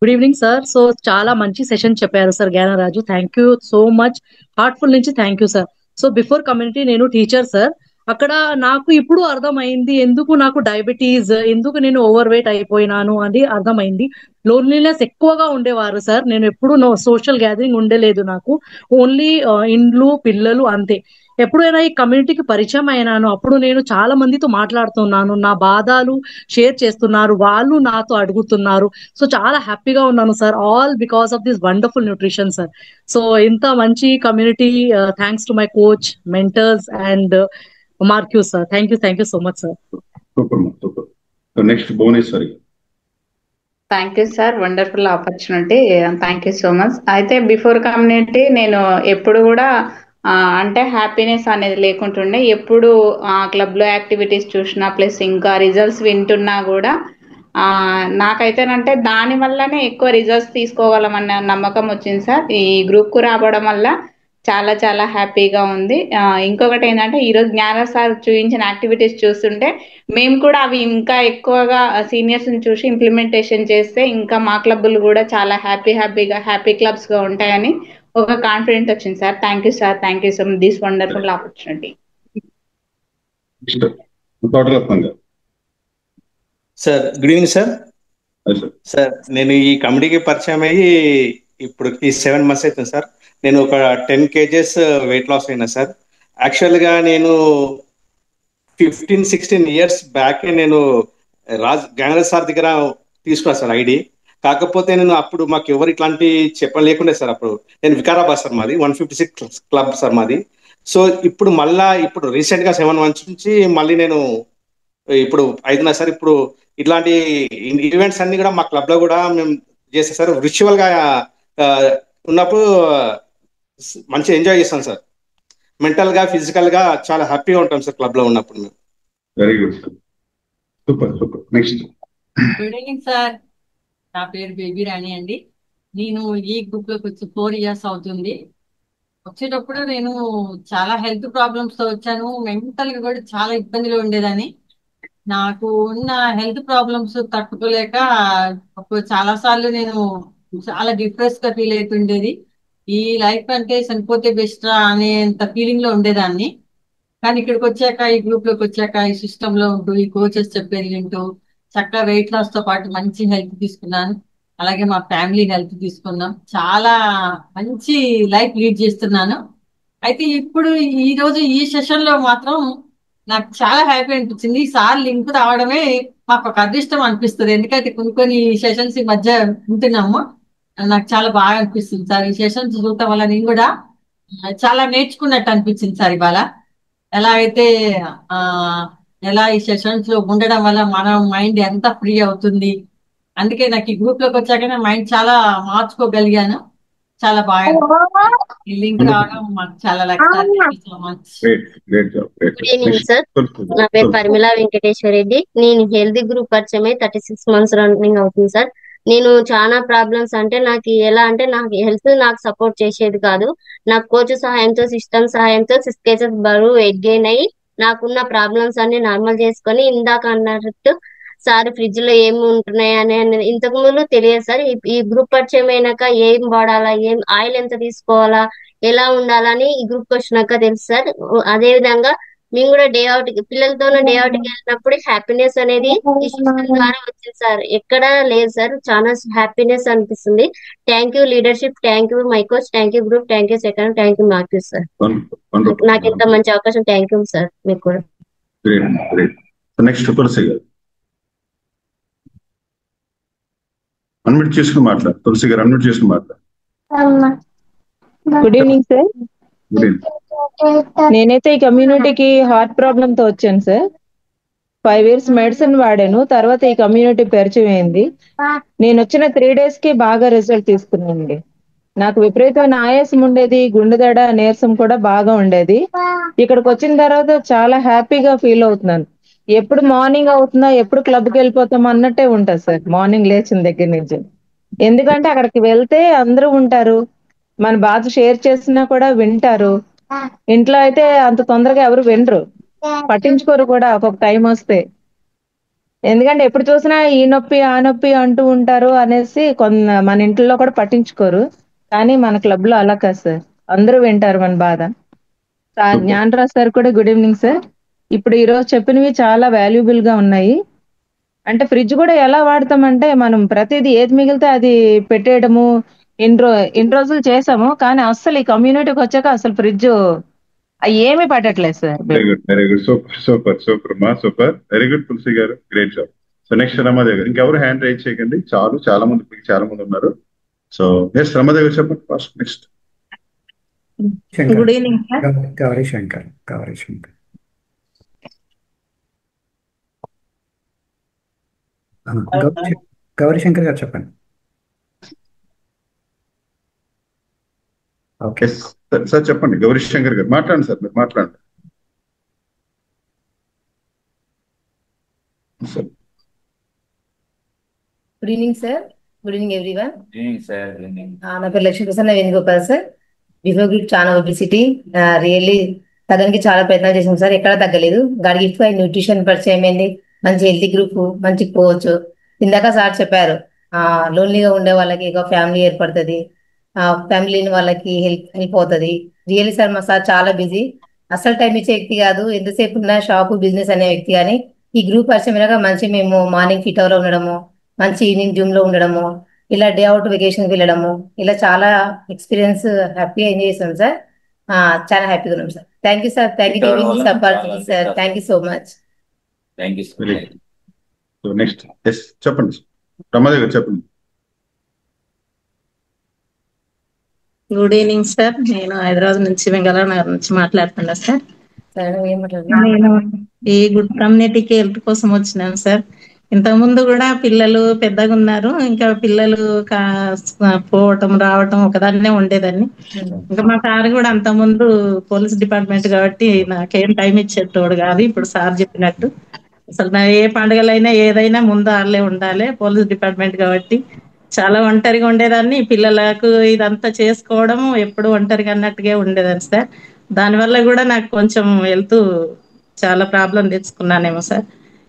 Good evening sir. సో చాలా మంచి సెషన్ చెప్పారు sir Gnanaraj. Thank you so much, heartful నుంచి thank you sir. So before community నేను టీచర్ సార్. అక్కడ నాకు ఇప్పుడు అర్థమైంది ఎందుకు నాకు డయాబెటీస్, ఎందుకు నేను ఓవర్ వెయిట్ అయిపోయినాను అని అర్థమైంది. లోన్లీనెస్ ఎక్కువగా ఉండేవారు సార్. నేను ఎప్పుడు సోషల్ గ్యాదరింగ్ ఉండలేదు నాకు. ఓన్లీ ఇండ్లు పిల్లలు అంతే. ఎప్పుడైనా ఈ కమ్యూనిటీకి పరిచయం అయినాను అప్పుడు నేను చాలా మందితో మాట్లాడుతున్నాను, నా బాధలు షేర్ చేస్తున్నారు, వాళ్ళు నాతో అడుగుతున్నారు. సో చాలా హ్యాపీగా ఉన్నాను sir. All because of this wonderful nutrition sir. So ఇంత మంచి community, thanks to my coach, mentors and మార్క్యూ sir. Thank you so much sir. Super super. Next Bhuvaneshwari. Thank you sir, wonderful opportunity. Thank you so much. అయితే before community నేను ఎప్పుడు కూడా అంటే happiness అనేది లేకుంటుండే. ఎప్పుడు క్లబ్ లో యాక్టివిటీస్ చూసినా ప్లస్ ఇంకా రిజల్ట్స్ వింటున్నా కూడా నాకైతేనంటే దాని వల్లనే ఎక్కువ రిజల్ట్స్ తీసుకోగలమన్న నమ్మకం వచ్చింది సార్. ఈ గ్రూప్ కు రావడం వల్ల చాలా చాలా హ్యాపీగా ఉంది. ఇంకొకటి ఏంటంటే ఈరోజు జ్ఞాన సార్ చూపించిన యాక్టివిటీస్ చూస్తుంటే మేము కూడా అవి ఇంకా ఎక్కువగా సీనియర్స్ ని చూసి ఇంప్లిమెంటేషన్ చేస్తే ఇంకా మా క్లబ్లు కూడా చాలా హ్యాపీ క్లబ్స్ గా ఉంటాయని ఒక కాన్ఫిడెంట్ వచ్చింది sir. Thank you sir, thank you so much this wonderful opportunity. Sir good evening sir. Sir నేను ఈ కమిటీకి పరిచయం అయ్యి ఇప్పుడు ఈ 7 months అవుతుంది సార్. నేను ఒక 10 kgs వెయిట్ లాస్ అయినా సార్. యాక్చువల్గా నేను 15-16 years బ్యాక్ నేను జ్ఞానరాజ్ సార్ దగ్గర తీసుకున్నా సార్ ఐడి. కాకపోతే నేను అప్పుడు మాకు ఎవరు ఇట్లాంటి చెప్పలేకుండే సార్. అప్పుడు నేను వికారాబాద్ సార్, మాది 156 క్లబ్ సార్ మాది. సో ఇప్పుడు ఇప్పుడు రీసెంట్ గా 7 months నుంచి మళ్ళీ నేను ఇప్పుడు అయితున్నా సార్. ఇప్పుడు ఇట్లాంటి ఈవెంట్స్ అన్ని కూడా మా క్లబ్ లో కూడా మేము చేస్తాం సార్. రిచువల్ గా ఉన్నప్పుడు మంచిగా ఎంజాయ్ చేస్తాం సార్. మెంటల్ గా ఫిజికల్ గా చాలా హ్యాపీగా ఉంటాం సార్ క్లబ్ లో ఉన్నప్పుడు మేము. Very good sir, super super. Next. Good evening sir, నా పేరు బేబీ రాణి అండి. నేను ఈ గ్రూప్ లోకి వచ్చి 4 years అవుతుంది. వచ్చేటప్పుడు నేను చాలా హెల్త్ ప్రాబ్లమ్స్ తో వచ్చాను. మెంటల్ గా కూడా చాలా ఇబ్బందిలో ఉండేదాన్ని. నాకు ఉన్న హెల్త్ ప్రాబ్లమ్స్ తట్టుకోలేక చాలా సార్లు నేను చాలా డిప్రెస్ గా ఫీల్ అవుతుండేది. ఈ లైఫ్ అంటే చనిపోతే బెస్ట్ రా అనేంత ఫీలింగ్ లో ఉండేదాన్ని. కానీ ఇక్కడికి వచ్చాక, ఈ గ్రూప్ లోకి వచ్చాక, ఈ సిస్టమ్ లో ఉంటూ, ఈ కోచెస్ చెప్పేది వింటూ చక్కగా వెయిట్ లాస్ తో పాటు మంచి హెల్త్ తీసుకున్నాను. అలాగే మా ఫ్యామిలీ హెల్త్ తీసుకున్నాం. చాలా మంచి లైఫ్ లీడ్ చేస్తున్నాను. అయితే ఇప్పుడు ఈ రోజు ఈ సెషన్ లో మాత్రం నాకు చాలా హ్యాపీ అనిపించింది. ఈ సార్ లింక్ రావడమే మాకు ఒక అదృష్టం అనిపిస్తుంది. ఎందుకంటే కొన్ని సెషన్స్ ఈ మధ్య ఉంటున్నాము. నాకు చాలా బాగా అనిపిస్తుంది సార్. ఈ సెషన్స్ చూడటం వల్ల నేను కూడా చాలా నేర్చుకున్నట్టు అనిపించింది సార్. ఇవాళ ఎలా అయితే ఆ ఎలా ఈ సెషన్స్ లో ఉండడం వల్ల మన మైండ్ ఎంత ఫ్రీ అవుతుంది. అందుకే నాకు ఈ గ్రూప్ లోకి వచ్చాక నా మైండ్ చాలా మార్చుకోగలిగాను. చాలా బాగా ఈ లింక్ రావడం మాకు చాలా like sir. Thank you so much. Good evening sir, నా పేరు పరిమళ వెంకటేశ్వర రెడ్డి. నేను హెల్తీ గ్రూప్ పరిచయం అయి 36 months రన్నింగ్ అవుతుంది సార్. నేను చాలా ప్రాబ్లమ్స్ అంటే నాకు ఎలా అంటే నాకు హెల్త్ నాకు సపోర్ట్ చేసేది కాదు. నాకు కోచ్ సహాయంతో సిస్టమ్ సహాయంతో 6 kgs బరువు వెయిట్ గెయిన్ అయ్యి నాకున్న ప్రాబ్లమ్స్ అన్ని నార్మల్ చేసుకొని ఇందాక అన్నట్టు సార్ ఫ్రిడ్జ్ లో ఏమి ఉంటున్నాయి అనేది ఇంతకు ముందు తెలియదు సార్. ఈ గ్రూప్ పరిచయం అయినాక ఏం వాడాలా, ఏం ఆయిల్ ఎంత తీసుకోవాలా, ఎలా ఉండాలని ఈ గ్రూప్ వచ్చినాక తెలుసు సార్. అదే విధంగా మేము కూడా డే అవుట్ పిల్లలతో డే అవుట్ కి వెళ్ళినప్పుడు హ్యాపీనెస్ అనేది ఈ సిస్టమ్ ద్వారా వచ్చింది సార్. ఎక్కడా లేదు సార్, చాలా హ్యాపీనెస్ అనిపిస్తుంది. Thank you leadership, thank you my coach, thank you group, thank you second, thank you మాకు సార్. నాకు ఇంత మంచి అవకాశం థ్యాంక్ యూ సార్ మీకు కూడా. నెక్స్ట్ తులసి గారు అన్మ్యూట్ చేసుకుని మాట్లాడు. తులసి గారు అన్మ్యూట్ చేసుకుని మాట్లాడు. Good evening sir. నేనైతే ఈ కమ్యూనిటీకి హార్ట్ ప్రాబ్లమ్ తో వచ్చాను సార్. 5 years మెడిసిన్ వాడాను, తర్వాత ఈ కమ్యూనిటీ పరిచయం అయింది. నేను వచ్చిన 3 days కి బాగా రిజల్ట్ తీసుకున్నానండి. నాకు విపరీతమైన ఆయాసం ఉండేది, గుండెదడ నీరసం కూడా బాగా ఉండేది. ఇక్కడికి వచ్చిన తర్వాత చాలా హ్యాపీగా ఫీల్ అవుతున్నాను. ఎప్పుడు మార్నింగ్ అవుతుందా, ఎప్పుడు క్లబ్కి వెళ్ళిపోతాం అన్నట్టే ఉంటుంది సార్ మార్నింగ్ లేచిన దగ్గర నుంచి. ఎందుకంటే అక్కడికి వెళ్తే అందరూ ఉంటారు, మన బాధ షేర్ చేసినా కూడా వింటారు. ఇంట్లో అయితే అంత తొందరగా ఎవరు వినరు, పట్టించుకోరు కూడా ఒక్కొక్క టైం వస్తే. ఎందుకంటే ఎప్పుడు చూసినా ఈ నొప్పి ఆ నొప్పి అంటూ ఉంటారు అనేసి మన ఇంట్లో కూడా పట్టించుకోరు. కానీ మన క్లబ్ లో అలా కాదు సార్, అందరూ వింటారు మన బాధ. జ్ఞానరాజ్ సార్ కూడా గుడ్ ఈవినింగ్ సార్. ఇప్పుడు ఈ రోజు చెప్పినవి చాలా వాల్యుబుల్ గా ఉన్నాయి. అంటే ఫ్రిడ్జ్ కూడా ఎలా వాడతామంటే మనం ప్రతిదీ ఏది మిగిలితే అది పెట్టేయడము ఇన్ని రోజులు చేసాము. కానీ అస్సలు ఈ కమ్యూనిటీకి వచ్చాక అసలు ఫ్రిడ్జ్ ఏమీ పట్టట్లేదు sir. Very good, very good, super super super మా సూపర్, వెరీ గుడ్ తులసి గారు, great job. So next Ramadevi గారు. ఇంకెవరు హ్యాండ్ రైజ్ చేయకండి, చాలా మంది ఉన్నారు. సో నెక్స్ట్ రమాదేవి గారు చెప్పండి first. Next good evening sir. Gauri Shankar Gauri Shankar గారు చెప్పండి. ఓకే సార్ చెప్పండి. గౌరీ శంకర్ గారు మాట్లాడండి సార్, మీరు మాట్లాడండి. Good evening sir. Good evening everyone. నా పేరు Lakshmi Prasanna Venugopal sir. Before group చాలా ఒబిసిటీ, రియల్లీ తగ్గడానికి చాలా ప్రయత్నాలు చేసాం సార్, ఎక్కడా తగ్గలేదు. గాడి గిఫ్ట్ న్యూట్రిషన్ పరిచయం అయింది, మంచి హెల్తీ గ్రూప్, మంచి కోచ్. ఇందాక సార్ చెప్పారు లోన్లీగా ఉండే వాళ్ళకి ఒక ఫ్యామిలీ ఏర్పడుతుంది, ఫ్యామిలీని వాళ్ళకి హెల్ప్ అవుతుంది. రియల్లీ సార్ మా సార్ చాలా బిజీ, అసలు టైం ఇచ్చే వ్యక్తి కాదు. ఎంతసేపు ఉన్నా షాపు బిజినెస్ అనే వ్యక్తి. కానీ ఈ గ్రూప్ పరిచయం మంచి మేము మార్నింగ్ ఫిట్ అవర్ లో ఉండడము, మంచి ఈవినింగ్ జిమ్ లో ఉండడము, ఇలా డే అవుట్ వెకేషన్ వెళ్ళడము, ఇలా చాలా ఎక్స్పీరియన్స్ హ్యాపీగా ఎంజాయ్ చేస్తాం సార్. చాలా హ్యాపీగా ఉన్నాం sir. Thank you sir. Thank you sir. Thank you so much. Next చెప్పండి రమాదేవి గారు చెప్పండి. Good evening sir. నేను హైదరాబాద్ నుంచి వెంగళనగర్ నుంచి మాట్లాడుతున్నా సార్. నేను ఈ గుడ్ కమ్యూనిటీకి హెల్ప్ కోసం వచ్చినాను సార్. ఇంతకుముందు కూడా పిల్లలు పెద్దగా ఉన్నారు, ఇంకా పిల్లలు పోవటం రావటం ఒకదాన్నే ఉండేదాన్ని. ఇంకా మా సార్ కూడా అంతకుముందు పోలీస్ డిపార్ట్మెంట్ కాబట్టి నాకేం టైం ఇచ్చేటోడు కాదు. ఇప్పుడు సార్ చెప్పినట్టు అసలు నా ఏ పండుగలైనా ఏదైనా ముందు వాళ్ళే ఉండాలి, పోలీస్ డిపార్ట్మెంట్ కాబట్టి చాలా ఒంటరిగా ఉండేదాన్ని. పిల్లలకు ఇదంతా చేసుకోవడం ఎప్పుడు ఒంటరిగా అన్నట్టుగా ఉండేదాన్ని సార్. దానివల్ల కూడా నాకు కొంచెం హెల్త్ చాలా ప్రాబ్లం తెచ్చుకున్నానేమో సార్.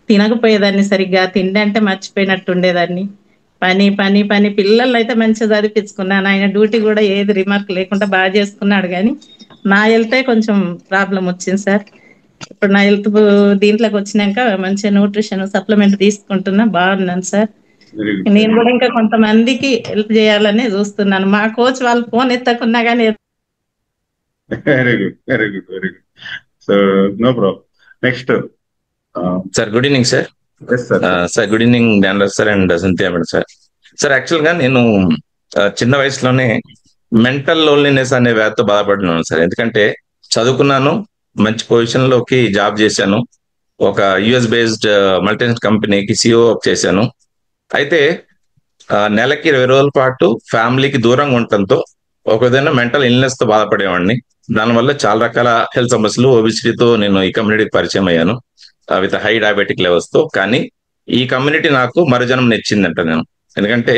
తినకపోయేదాన్ని సరిగ్గా, తిండి అంటే మర్చిపోయినట్టు ఉండేదాన్ని. పని పని పని పిల్లలు అయితే మంచిగా చదివించుకున్నాను, ఆయన డ్యూటీ కూడా ఏది రిమార్క్ లేకుండా బాగా చేసుకున్నాడు. కానీ నా హెల్తే కొంచెం ప్రాబ్లం వచ్చింది సార్. ఇప్పుడు నా హెల్త్ దీంట్లోకి వచ్చినాక మంచిగా న్యూట్రిషన్ సప్లిమెంట్ తీసుకుంటున్నా, బాగున్నాను సార్. నేను కూడా ఇంకా కొంతమందికి హెల్ప్ చేయాలని చూస్తున్నాను. మా కోచ్ వాళ్ళు ఫోన్ ఎత్తకున్నా కానీ very good, very good, very good. So no problem. Next sir, good evening sir. Sir good evening Gnanaraj sir and Cynthia madam sir. Sir actual గా నేను చిన్న వయసులోనే మెంటల్ లోన్లీనెస్ అనే వ్యాధితో బాధపడుతున్నాను సార్. ఎందుకంటే చదువుకున్నాను, మంచి పొజిషన్ లోకి జాబ్ చేశాను, ఒక యుఎస్ బేస్డ్ మల్టీనేషనల్ కంపెనీకి సిఇఓ చేశాను. అయితే నెలకి 20 రోజుల పాటు ఫ్యామిలీకి దూరంగా ఉండటంతో ఒక విధంగా మెంటల్ ఇల్నెస్ తో బాధపడేవాడిని. దానివల్ల చాలా రకాల హెల్త్ సమస్యలు, ఒబిసిటీతో నేను ఈ కమ్యూనిటీకి పరిచయం అయ్యాను విత్ హై డయాబెటిక్ లెవెల్స్ తో. కానీ ఈ కమ్యూనిటీ నాకు మరుజనం నెచ్చిందంట నేను. ఎందుకంటే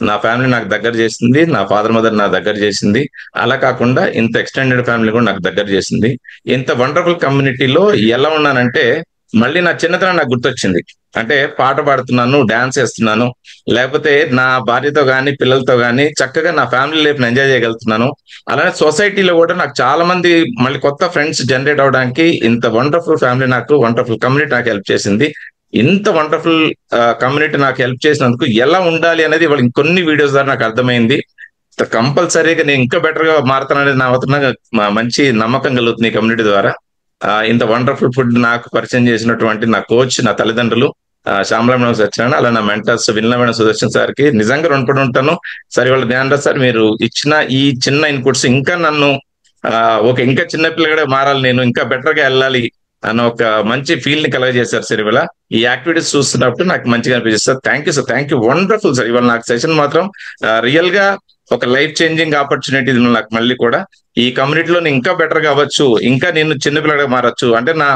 నా ఫ్యామిలీ నాకు దగ్గర చేసింది, నా ఫాదర్ మదర్ నాకు దగ్గర చేసింది, అలా కాకుండా ఇంత ఎక్స్టెండెడ్ ఫ్యామిలీ కూడా నాకు దగ్గర చేసింది. ఇంత వండర్ఫుల్ కమ్యూనిటీలో ఎలా ఉన్నానంటే మళ్ళీ నా చిన్నతనం నాకు గుర్తొచ్చింది. అంటే పాట పాడుతున్నాను, డాన్స్ చేస్తున్నాను, లేకపోతే నా భార్యతో కానీ పిల్లలతో కానీ చక్కగా నా ఫ్యామిలీ లైఫ్ని ఎంజాయ్ చేయగలుగుతున్నాను. అలానే సొసైటీలో కూడా నాకు చాలా మంది మళ్ళీ కొత్త ఫ్రెండ్స్ జనరేట్ అవడానికి ఇంత వండర్ఫుల్ ఫ్యామిలీ, నాకు వండర్ఫుల్ కమ్యూనిటీ నాకు హెల్ప్ చేసింది. ఇంత వండర్ఫుల్ కమ్యూనిటీ నాకు హెల్ప్ చేసినందుకు ఎలా ఉండాలి అనేది వాళ్ళు ఇంకొన్ని వీడియోస్ ద్వారా నాకు అర్థమైంది. కంపల్సరీగా నేను ఇంకా బెటర్ గా మారుతాననేది నా అవుతున్న మంచి నమ్మకం కలుగుతుంది ఈ కమ్యూనిటీ ద్వారా. ఇంత వండర్ఫుల్ ఫుడ్ నాకు పరిచయం చేసినటువంటి నా కోచ్, నా తల్లిదండ్రులు శ్యామల మేడం సత్యనారాయణ, అలా నా మెంటర్స్ విల్లా మేడం సుదర్శన్ సార్కి నిజంగా రుణపడి ఉంటాను. సరే వాళ్ళ జ్ఞానరాజ్ సార్, మీరు ఇచ్చిన ఈ చిన్న ఇన్పుట్స్ ఇంకా నన్ను ఇంకా చిన్న పిల్లగా మారాలి, నేను ఇంకా బెటర్ గా వెళ్ళాలి అన్న ఒక మంచి ఫీల్ ని కలగజేశారు సార్. ఇవాళ ఈ యాక్టివిటీస్ చూస్తున్నప్పుడు నాకు మంచిగా అనిపిస్తుంది sir. Thank you sir, thank you, wonderful sir. ఇవాళ నాకు సెషన్ మాత్రం రియల్ గా ఒక లైఫ్ చేంజింగ్ ఆపర్చునిటీ నాకు. మళ్ళీ కూడా ఈ కమ్యూనిటీలో నేను ఇంకా బెటర్ గా అవ్వచ్చు, ఇంకా నేను చిన్నపిల్లగా మారచ్చు. అంటే నా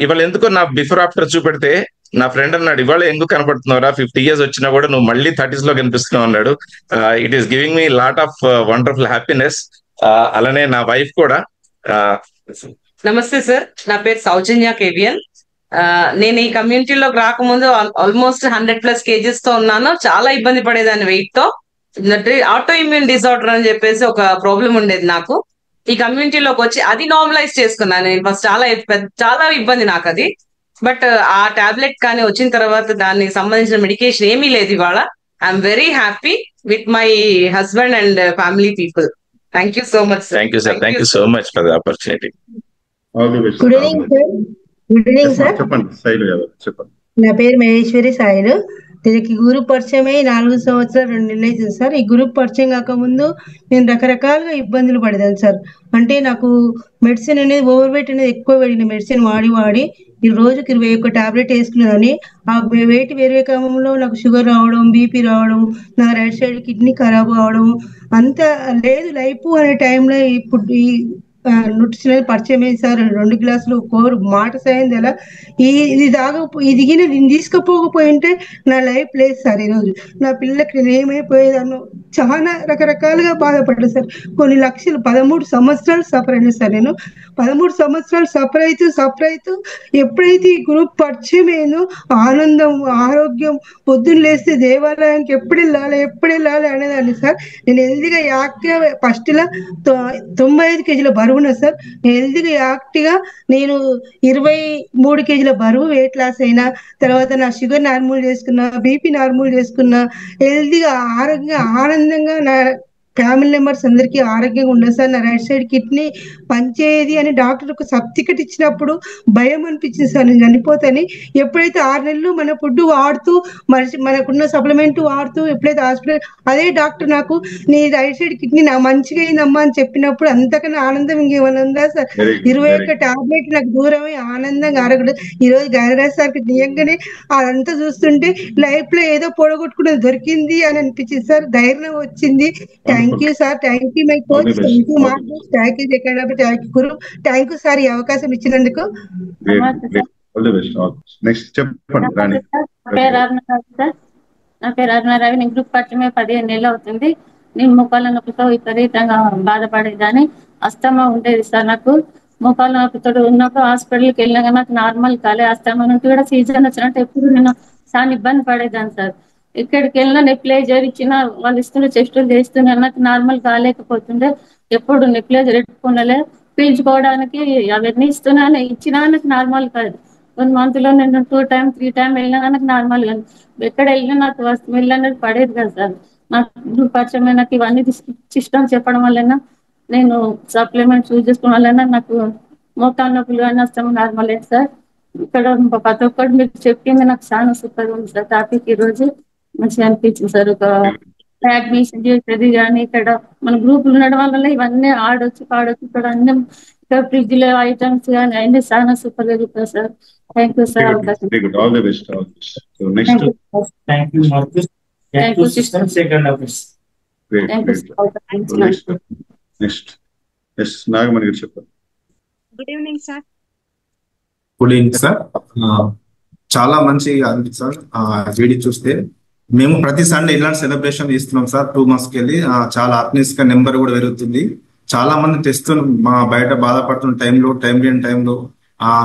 ఇవాళ ఎందుకో నా బిఫోర్ ఆఫ్టర్ చూపెడితే నా ఫ్రెండ్ అన్నాడు, ఇవాళ ఎందుకు కనపడుతున్నారా, 50 years వచ్చినా కూడా నువ్వు మళ్ళీ 30s లో కనిపిస్తున్నావు అన్నాడు. It is giving me lot of wonderful happiness. అలానే నా వైఫ్ కూడా. నమస్తే సార్, నా పేరు సౌజన్య కేవియన్. నేను ఈ కమ్యూనిటీలోకి రాకముందు ఆల్మోస్ట్ 100+ kgs తో ఉన్నాను. చాలా ఇబ్బంది పడేదాన్ని వెయిట్ తో. ఆటో ఇమ్యూన్ డిజార్డర్ అని చెప్పేసి ఒక ప్రాబ్లం ఉండేది నాకు. ఈ కమ్యూనిటీలోకి వచ్చి అది నార్మలైజ్ చేసుకున్నాను నేను. ఫస్ట్ చాలా ఇబ్బంది నాకు అది. బట్ ఆ టాబ్లెట్ కానీ వచ్చిన తర్వాత దానికి సంబంధించిన మెడికేషన్ ఏమీ లేదు. ఇవాళ I'm very happy with my husband and family people. Thank you so much. Thank you sir, thank you so much for the opportunity. Good evening sir. Good evening sir. చెప్పండి శైలు గారు, చెప్పండి. నా పేరు మహేశ్వరి సాయిలు. దీనికి గ్రూప్ పరిచయం అయ్యి 4 సంవత్సరాలు 2 నెలలు అవుతుంది సార్. ఈ గ్రూప్ పరిచయం కాకముందు నేను రకరకాలుగా ఇబ్బందులు పడేదాన్ని సార్. అంటే నాకు మెడిసిన్ అనేది ఓవర్ వెయిట్ అనేది ఎక్కువ పడిన మెడిసిన్ వాడి ఈ రోజుకి 21 టాబ్లెట్ వేసుకునేదాన్ని. ఆ వెయిట్ వేరే క్రమంలో నాకు షుగర్ రావడం, బీపీ రావడం, నా రైట్ సైడ్ కిడ్నీ ఖరాబ్ కావడం, అంత లేదు లైఫ్ అనే టైంలో ఇప్పుడు ఈ న్యూట్రిషన్ పరిచయం అయింది సార్. 2 గ్లాసులు కోరు మాట సాయింది. ఎలా ఇది నేను తీసుకుపోకపోయింటే నా లైఫ్ లేదు సార్. ఈరోజు నా పిల్లలకి నేను ఏమైపోయేదాన్ని చాలా రకరకాలుగా బాధపడ్డా సార్. కొన్ని లక్షలు 13 సంవత్సరాలు సఫర్ అయినా సార్. నేను 13 సంవత్సరాలు సఫర్ అవుతూ ఎప్పుడైతే ఈ గ్రూప్ పరిచయం అయిందో ఆనందం, ఆరోగ్యం, పొద్దున్న లేస్తే దేవాలయానికి ఎప్పుడు వెళ్ళాలి అనేదాన్ని సార్. నేను హెల్దీగా యాక్టివ్గా ఫస్ట్ లా 95 kg బరువు ఉన్నా సార్. హెల్దీగా యాక్టివ్గా నేను 23 kg బరువు వెయిట్ లాస్ అయినా. తర్వాత నా షుగర్ నార్మల్ చేసుకున్నా, బీపీ నార్మల్ చేసుకున్నా, హెల్దీగా ఆరోగ్యంగా ఆనందంగా నా ఫ్యామిలీ మెంబర్స్ అందరికీ ఆరోగ్యంగా ఉండదు సార్. నా రైట్ సైడ్ కిడ్నీ పనిచేయది అని డాక్టర్ ఒక సర్టిఫికెట్ ఇచ్చినప్పుడు భయం అనిపించింది సార్, నేను చనిపోతాని. ఎప్పుడైతే 6 నెలలు మన ఫుడ్ వాడుతూ మనకున్న సప్లిమెంట్ వాడుతూ ఎప్పుడైతే హాస్పిటల్ అదే డాక్టర్ నాకు నీ రైట్ సైడ్ కిడ్నీ నా మంచిగా అయిందమ్మా అని చెప్పినప్పుడు అంతకన్నా ఆనందం ఇంకేమైనా ఉందా సార్? 21 టాబ్లెట్ నాకు దూరమై ఆనందంగా ఆరోగ్యం. ఈ రోజు గణరాజ్ సార్కి నిజంగానే అదంతా చూస్తుంటే లైఫ్ లో ఏదో పొడగొట్టుకున్నది దొరికింది అని అనిపించింది సార్. ధైర్యం వచ్చింది. Thank you sir, thank you my coach, thank you మార్గస్, thank you second, thank you guru, thank you sir ఈ అవకాశం ఇచ్చినందుకు. నెక్స్ట్ చెప్పండి రాణి. నా పేరు అరుణారావి. నేను గ్రూప్ పరిచయమే 15 నెలలు అవుతుంది. నేను మోకాళ్ళ నొప్పితో విపరీతంగా బాధపడేదాన్ని. అస్తమా ఉండేది సార్. నాకు మోకాళ్ళ నొప్పితో ఉన్నప్పుడు హాస్పిటల్కి వెళ్ళినా నాకు నార్మల్ కాలే. అస్తమా నుంచి కూడా సీజన్ వచ్చినట్టు ఎప్పుడు నేను చాలా ఇబ్బంది పడేదాన్ని సార్. ఎక్కడికి వెళ్ళినా నెప్లేజర్ ఇచ్చినా వాళ్ళు ఇస్తున్న టెస్టులు చేస్తున్నా నాకు నార్మల్ కాలేకపోతుండే. ఎప్పుడు నెప్లేజర్ పెట్టుకునలే, పీల్చుకోవడానికి అవన్నీ ఇచ్చినా నాకు నార్మల్ కాదు. 1 month లో నేను 2 times 3 times వెళ్ళినా నాకు నార్మల్ గా ఎక్కడ వెళ్ళినా నాకు స్మెల్ అనేది పడేది కదా సార్. నాకు పరిచయం నాకు ఇవన్నీ ఇష్టం చెప్పడం వల్ల నేను సప్లిమెంట్స్ యూజ్ చేసుకోవడం వల్ల నాకు మోకాళ్ళ నొప్పులు కానీ వస్తాము నార్మల్ లేదు సార్. ఇక్కడ ప్రతి ఒక్కటి మీకు చెప్పింది నాకు చాలా సూపర్ ఉంది సార్. టాపిక్ ఈ రోజు మంచిగా అనిపించింది సార్. ఒక అడ్మిషన్ చేసేది కానీ ఇక్కడ మన గ్రూపులు ఉండడం వల్ల ఇవన్నీ ఆడొచ్చు పాడొచ్చు. ఇక్కడ అన్ని ఇక్కడ ఫ్రిడ్జ్ లో ఐటమ్స్ కానీ అన్ని చాలా సూపర్ గా చెప్పారు sir. Thank you sir. Very good, all the best, all the best. So next thank you Marcus, thank you sister second office. Next S Nagamani గారు చెప్పండి. Good evening sir. Good evening sir. చాలా మంచిగా అనిపిస్తుంది sir video చూస్తే. మేము ప్రతి Sunday ఇలాంటి celebration ఇస్తున్నాం సార్. 2 months వెళ్ళి చాలా హ్యాపీనెస్ గా నెంబర్ కూడా పెరుగుతుంది. చాలా మంది తెస్తున్న మా బయట బాధపడుతున్న టైం లేని టైంలో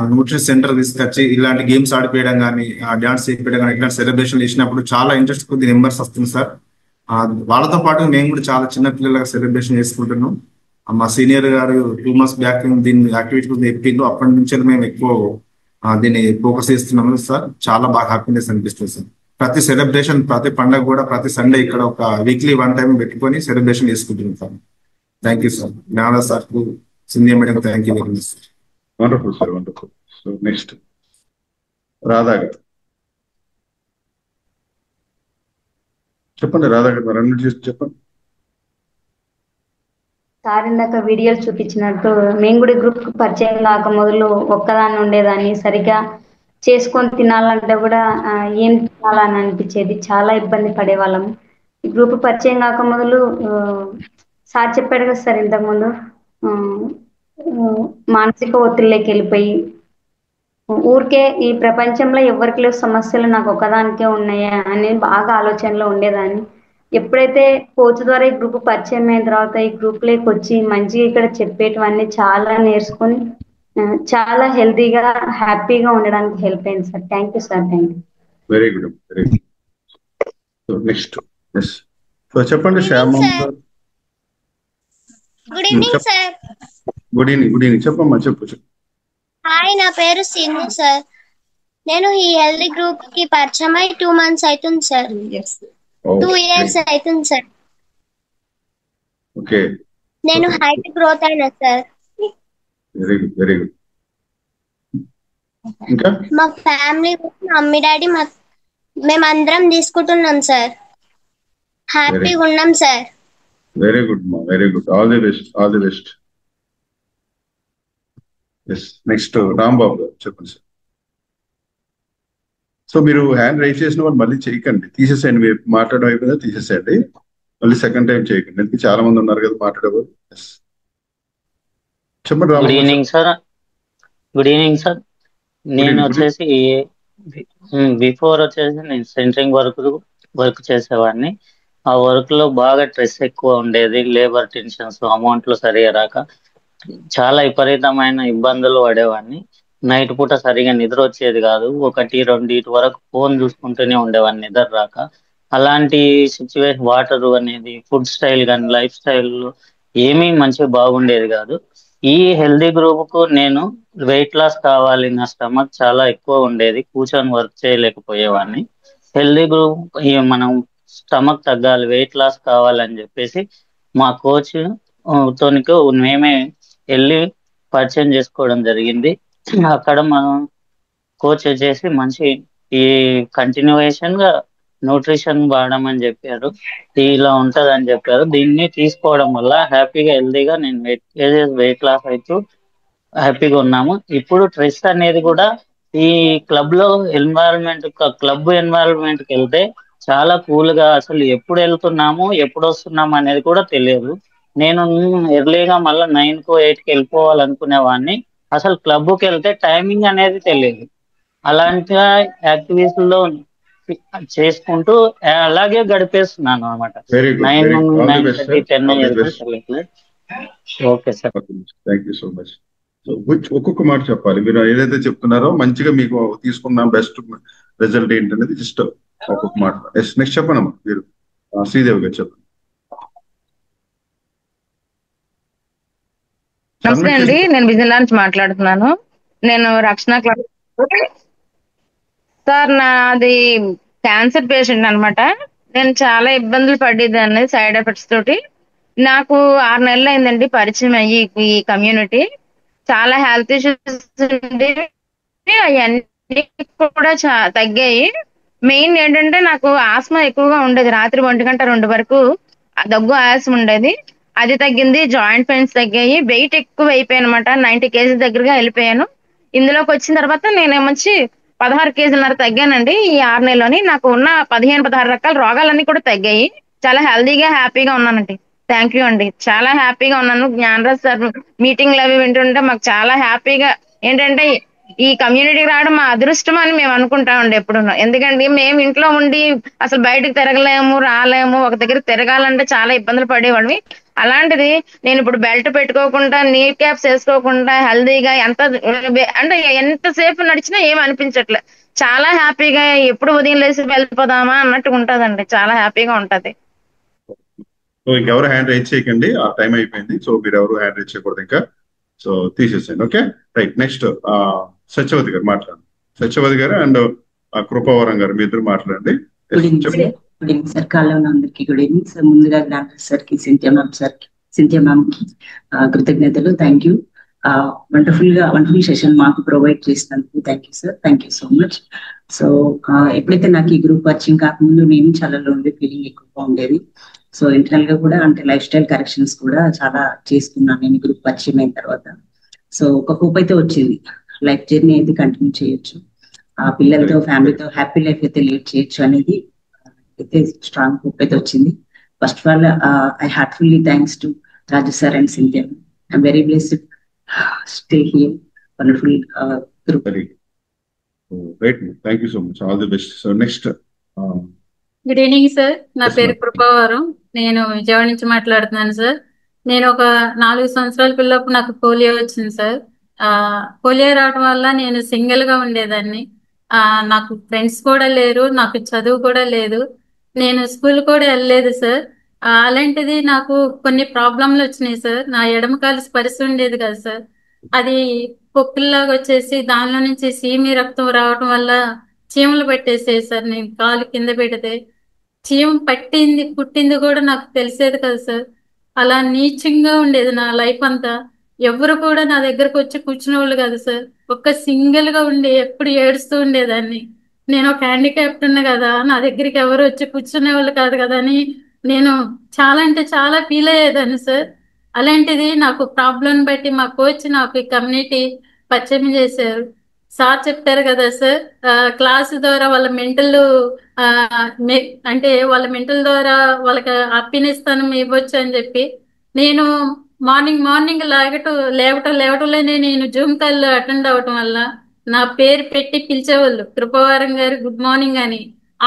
న్యూట్రిషన్ సెంటర్ తీసుకొచ్చి ఇలాంటి గేమ్స్ ఆడిపోయడం కానీ డాన్స్ చేయించడం కానీ ఇలాంటి సెలబ్రేషన్ చేసినప్పుడు చాలా ఇంట్రెస్ట్ కొద్ది నెంబర్స్ వస్తుంది సార్. వాళ్ళతో పాటు మేము కూడా చాలా చిన్న పిల్లలుగా సెలబ్రేషన్ చేసుకుంటున్నాం. మా సీనియర్ గారు 2 months బ్యాక్ దీన్ని యాక్టివిటీ గురించి చెప్పిండు. అప్పటి నుంచి మేము ఎక్కువ దీన్ని ఫోకస్ చేస్తున్నాము సార్. చాలా బాగా హ్యాపీనెస్ అనిపిస్తుంది సార్. ప్రతి సెలబ్రేషన్ ప్రతి పండుగ కూడా ప్రతి సండే ఇక్కడ ఒక వీక్లీ 1 time పెట్టుకొని సెలబ్రేషన్ చేసుకుంటున్నాం sir. Thank you sir. Gnana sir, Cynthia madam, thank you very much sir. Wonderful sir, wonderful. So next Radha garu చెప్పండి. రాధా గారు అన్మ్యూట్ చేసి చెప్పండి. సార్ ఇందాక వీడియోలు చూపించినట్టు మేము కూడా గ్రూప్ పరిచయం కాక మొదలు ఒక్కదాన్ని ఉండేదాన్ని. సరిగా చేసుకొని తినాలంటే కూడా ఏం తినాలని అనిపించేది. చాలా ఇబ్బంది పడేవాళ్ళం. ఈ గ్రూప్ పరిచయం కాక మొదలు సార్ చెప్పాడు కదా సార్ ఇంతకుముందు, మానసిక ఒత్తిడిలోకి వెళ్ళిపోయి ఊరికే ఈ ప్రపంచంలో ఎవరికి లేవు సమస్యలు నాకు ఒకదానికే ఉన్నాయా అని బాగా ఆలోచనలో ఉండేదాన్ని. ఎప్పుడైతే కోచ్ ద్వారా ఈ గ్రూప్ పరిచయం అయిన తర్వాత ఈ గ్రూప్ లోకి వచ్చి మంచిగా ఇక్కడ చెప్పేటివన్నీ చాలా నేర్చుకొని చాలా హెల్తీగా హ్యాపీగా ఉండడానికి హెల్ప్ అయింది sir. Thank you sir. Thank you. Very good, very good. So next yes so చెప్పండి Shyamam sir. Good evening sir. Good evening, good evening. చెప్పమ్మా, చెప్పు. హాయ్, నా పేరు సింధు సార్. నేను ఈ హెల్దీ గ్రూప్ కి పరిచయం అయి 2 months అవుతుంది సార్. 2 years అవుతుంది సార్. ఓకే. నేను హైట్ గ్రోత్ అయినా sir. Very good, very good. ఇంకా మా ఫ్యామిలీ మమ్మీ డాడీ మేమందరం తీసుకుంటున్నాం సార్. హ్యాపీగా ఉన్నాం సార్. వెరీ గుడ్ మా, very good. All the best, all the best. Yes next Rambabu గారు చెప్పండి సార్. సో మీరు హ్యాండ్ రైజ్ చేసిన వాళ్ళు మళ్ళీ చేయకండి, తీసేసేయండి. మీరు మాట్లాడడం అయిపోయిందా తీసేసేయండి, మళ్ళీ సెకండ్ టైం చేయకండి. ఎందుకంటే చాలా మంది ఉన్నారు కదా మాట్లాడేవారు. చెప్పండి. Good evening sir. Good evening sir. నేను వచ్చేసి బిఫోర్ వచ్చేసి నేను సెంటరింగ్ వర్క్ చేసేవాడిని. ఆ వర్క్ లో బాగా స్ట్రెస్ ఎక్కువ ఉండేది. లేబర్ టెన్షన్స్, అమౌంట్లు సరిగా రాక చాలా విపరీతమైన ఇబ్బందులు పడేవాడిని. నైట్ పూట సరిగా నిద్ర వచ్చేది కాదు. 1-2 వరకు ఫోన్ చూసుకుంటూనే ఉండేవాడిని నిద్ర రాక. అలాంటి సిచ్యువేషన్, వాటర్ అనేది, ఫుడ్ స్టైల్ కానీ లైఫ్ స్టైల్ ఏమీ మంచిగా బాగుండేది కాదు. ఈ హెల్దీ గ్రూప్ కు నేను వెయిట్ లాస్ కావాలి, నా స్టమక్ చాలా ఎక్కువ ఉండేది, కూర్చొని వర్క్ చేయలేకపోయేవాడిని. హెల్దీ గ్రూప్ మనం స్టమక్ తగ్గాలి, వెయిట్ లాస్ కావాలని చెప్పేసి మా కోచ్ తోనికి మేమే వెళ్ళి పరిచయం చేసుకోవడం జరిగింది. అక్కడ మనం కోచ్ వచ్చేసి మంచి ఈ కంటిన్యూయేషన్ గా న్యూట్రిషన్ వాడమని చెప్పారు, ఇలా ఉంటదని చెప్పారు. దీన్ని తీసుకోవడం వల్ల హ్యాపీగా హెల్దీగా నేను వెయిట్ లాస్ అవుతూ హ్యాపీగా ఉన్నాము. ఇప్పుడు స్ట్రెస్ అనేది కూడా ఈ క్లబ్ లో క్లబ్ ఎన్వైరన్మెంట్ కి వెళ్తే చాలా కూల్ గా, అసలు ఎప్పుడు వెళ్తున్నాము ఎప్పుడు వస్తున్నాము అనేది కూడా తెలియదు. నేను ఎర్లీగా మళ్ళీ 9 8 వెళ్ళిపోవాలనుకునేవాడిని. అసలు క్లబ్కి వెళ్తే టైమింగ్ అనేది తెలియదు. అలాంటి యాక్టివిటీస్ లో చేసుకుంటూ అలాగే గడిపేస్తున్నాను అనమాట. Very good, 9 very all the best 9:30 sir, 10 all the best. Okay sir. Thank you so much. So ఒక్కొక్క మాట చెప్పాలి. మీరు ఏదైతే చెప్తున్నారో మంచిగా మీకు తీసుకున్న బెస్ట్ రిజల్ట్ ఏంటనేది జస్ట్ ఒక్కొక్క మాట. నెక్స్ట్ చెప్పండి అమ్మా, మీరు శ్రీదేవి గారు చెప్పండి. నమస్తే అండి, నేను విజయనగరం నుంచి మాట్లాడుతున్నాను. నేను రక్షణ క్లబ్ సార్, నాది క్యాన్సర్ పేషెంట్ అన్నమాట. నేను చాలా ఇబ్బందులు పడేదాన్ని సైడ్ ఎఫెక్ట్స్ తోటి. నాకు 6 నెలలు అయిందండి పరిచయం అయ్యి ఈ కమ్యూనిటీ. చాలా హెల్త్ ఇష్యూస్ ఉండేవి, అవన్నీ కూడా తగ్గాయి. మెయిన్ ఏంటంటే నాకు ఆస్మా ఎక్కువగా ఉండేది. రాత్రి 1 గంట 2 వరకు దగ్గు ఆయాసం ఉండేది, అది తగ్గింది. జాయింట్ పెయిన్స్ తగ్గాయి. వెయిట్ ఎక్కువ అయిపోయాను అనమాట, 90 kgs దగ్గరగా వెళ్ళిపోయాను. ఇందులోకి వచ్చిన తర్వాత నేనేమొచ్చి 16 kg తగ్గానండి ఈ 6 నెలలోని. నాకు ఉన్న 15-16 రకాల రోగాలన్నీ కూడా తగ్గాయి. చాలా హెల్దీగా హ్యాపీగా ఉన్నానండి. థ్యాంక్ యూ అండి, చాలా హ్యాపీగా ఉన్నాను. జ్ఞానరాజ్ సార్ మీటింగ్లు అవి వింటుంటే మాకు చాలా హ్యాపీగా, ఏంటంటే ఈ కమ్యూనిటీకి రావడం మా అదృష్టం అని మేము అనుకుంటామండి ఎప్పుడు. ఎందుకంటే మేము ఇంట్లో ఉండి అసలు బయటకు తిరగలేము, రాలేము, ఒక దగ్గర తిరగాలంటే చాలా ఇబ్బందులు పడేవాడివి. అలాంటిది నేను ఇప్పుడు బెల్ట్ పెట్టుకోకుండా, నీ క్యాప్స్ వేసుకోకుండా హెల్దీగా అంటే ఎంతసేపు నడిచినా ఏం అనిపించట్లే. చాలా హ్యాపీగా, ఎప్పుడు ఉదయం లేసి వెళ్ళిపోదామా అన్నట్టు ఉంటదండి. చాలా హ్యాపీగా ఉంటది. సో ఇంకెవరు హ్యాండ్ రైజ్ చేయకండి, ఆ టైం అయిపోయింది. సో మీరు ఎవరు హ్యాండ్ రైజ్ చేయకూడదు ఇంకా. సో తీసేసేయండి. Okay, right. నెక్స్ట్ సత్యవతి గారు మాట్లాడండి. సత్యవతి గారు అండ్ కృపావరం గారు, మీ ఇద్దరు మాట్లాడండి. Good evening sir. Good evening sir. కాల్లో ఉన్న అందరికీ గుడ్ ఈవినింగ్ సార్. ముందుగా జ్ఞానరాజ్ సార్ కి, సింథియా మ్యామ్ కి కృతజ్ఞతలు. Thank you. వండర్ఫుల్ సెషన్ మాకు ప్రొవైడ్ చేసినందుకు thank you sir. Thank you so much. So ఎప్పుడైతే నాకు ఈ గ్రూప్ పరిచయం కాకముందు నేను చాలా లోన్లీ ఫీలింగ్ ఎక్కువగా ఉండేది. సో ఇంటర్నల్ గా కూడా అంటే లైఫ్ స్టైల్ కరెక్షన్స్ కూడా చాలా చేసుకున్నాను నేను గ్రూప్ పరిచయం అయిన తర్వాత. సో ఒక హోప్ అయితే వచ్చింది, లైఫ్ జర్నీ అయితే కంటిన్యూ చేయొచ్చు, ఆ పిల్లలతో ఫ్యామిలీతో హ్యాపీ లైఫ్ అయితే లీడ్ చేయొచ్చు అనేది అయితే స్ట్రాంగ్ హోప్ అయితే వచ్చింది. First of all I heartfully thanks to Raju sir and Cynthia. I'm very blessed stay here. Wonderful group. Right, thank you so much, all the best. So next. Good evening sir. నా పేరు కృపావరం, నేను విజయవాడ నుంచి మాట్లాడుతున్నాను sir. నేను ఒక 4 సంవత్సరాల పిల్లప్పుడు నాకు polio వచ్చింది సార్. పోలియో రావడం వల్ల నేను సింగిల్ గా ఉండేదాన్ని. నాకు ఫ్రెండ్స్ కూడా లేరు, నాకు చదువు కూడా లేదు, నేను స్కూల్ కూడా వెళ్ళలేదు సార్. అలాంటిది నాకు కొన్ని ప్రాబ్లంలు వచ్చినాయి సార్. నా ఎడమ కాలు స్పర్శ ఉండేది కదా సార్, అది పొక్కుల్లాగా వచ్చేసి దానిలో నుంచి సీమి రక్తం రావడం వల్ల చీమలు పట్టేసాయి సార్. నేను కాలు కింద పెడితే చీమ పట్టింది పుట్టింది కూడా నాకు తెలిసేది కదా సార్. అలా నీచంగా ఉండేది నా లైఫ్ అంతా. ఎవరు కూడా నా దగ్గరకు వచ్చి కూర్చునే వాళ్ళు కాదు సార్. ఒక్క సింగిల్ గా ఉండి ఎప్పుడు ఏడుస్తూ ఉండేదాన్ని. నేను ఒక హ్యాండిక్యాప్ట్ ఉన్నా కదా, నా దగ్గరికి ఎవరు వచ్చి కూర్చునే వాళ్ళు కాదు కదా అని నేను చాలా అంటే చాలా ఫీల్ అయ్యేదాన్ని సార్. అలాంటిది నాకు ప్రాబ్లం బట్టి మా కోచ్ నాకు ఈ కమ్యూనిటీ పరిచయం చేశారు. సార్ చెప్పారు కదా సార్, క్లాస్ ద్వారా వాళ్ళ మెంటల్ అంటే వాళ్ళ మెంటల్ ద్వారా వాళ్ళకి హ్యాపీనెస్ తనం ఇవ్వచ్చు అని చెప్పి నేను మార్నింగ్ లేవటంలోనే నేను జూమ్ కాల్ అటెండ్ అవ్వటం వల్ల నా పేరు పెట్టి పిలిచేవాళ్ళు, కృపావరం గారు గుడ్ మార్నింగ్ అని.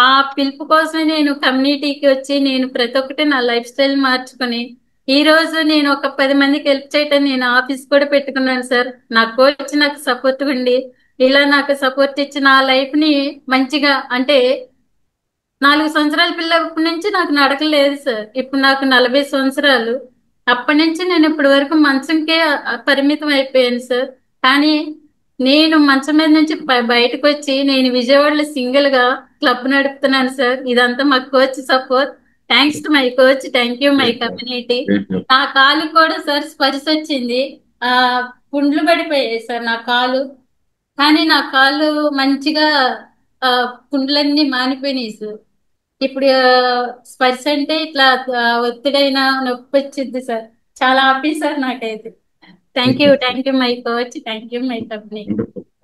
ఆ పిలుపు కోసమే నేను కమ్యూనిటీకి వచ్చి నేను ప్రతి ఒక్కటి నా లైఫ్ స్టైల్ మార్చుకొని ఈ రోజు నేను ఒక 10 మందికి హెల్ప్ చేయటం నేను ఆఫీస్ కూడా పెట్టుకున్నాను సార్. నా కోచ్ నాకు సపోర్ట్ ఉండి ఇలా నాకు సపోర్ట్ ఇచ్చి నా లైఫ్ ని మంచిగా, అంటే 4 సంవత్సరాల పిల్లప్పటి నుంచి నాకు నడకలేదు సార్. ఇప్పుడు నాకు 40 సంవత్సరాలు. అప్పటి నుంచి నేను ఇప్పటి వరకు మంచంకే పరిమితం అయిపోయాను సార్. కానీ నేను మంచం మీద నుంచి బయటకు వచ్చి నేను విజయవాడలో సింగిల్ గా క్లబ్ నడుపుతున్నాను సార్. ఇదంతా మా coach support. Thanks to my coach, thank you my community. నా కాలు కూడా సార్ స్పర్శ వచ్చింది, పుండ్లు పడిపోయాయి సార్ నా కాలు. కానీ నా కాళ్ళు మంచిగా పుండ్లన్నీ మానిపోయినాయి సార్. ఇప్పుడు స్పర్శ అంటే ఇట్లా ఒత్తిడైనా నొప్పి వచ్చింది సార్. చాలా హ్యాపీ సార్ నాకైతే. Thank you my coach, thank you my company.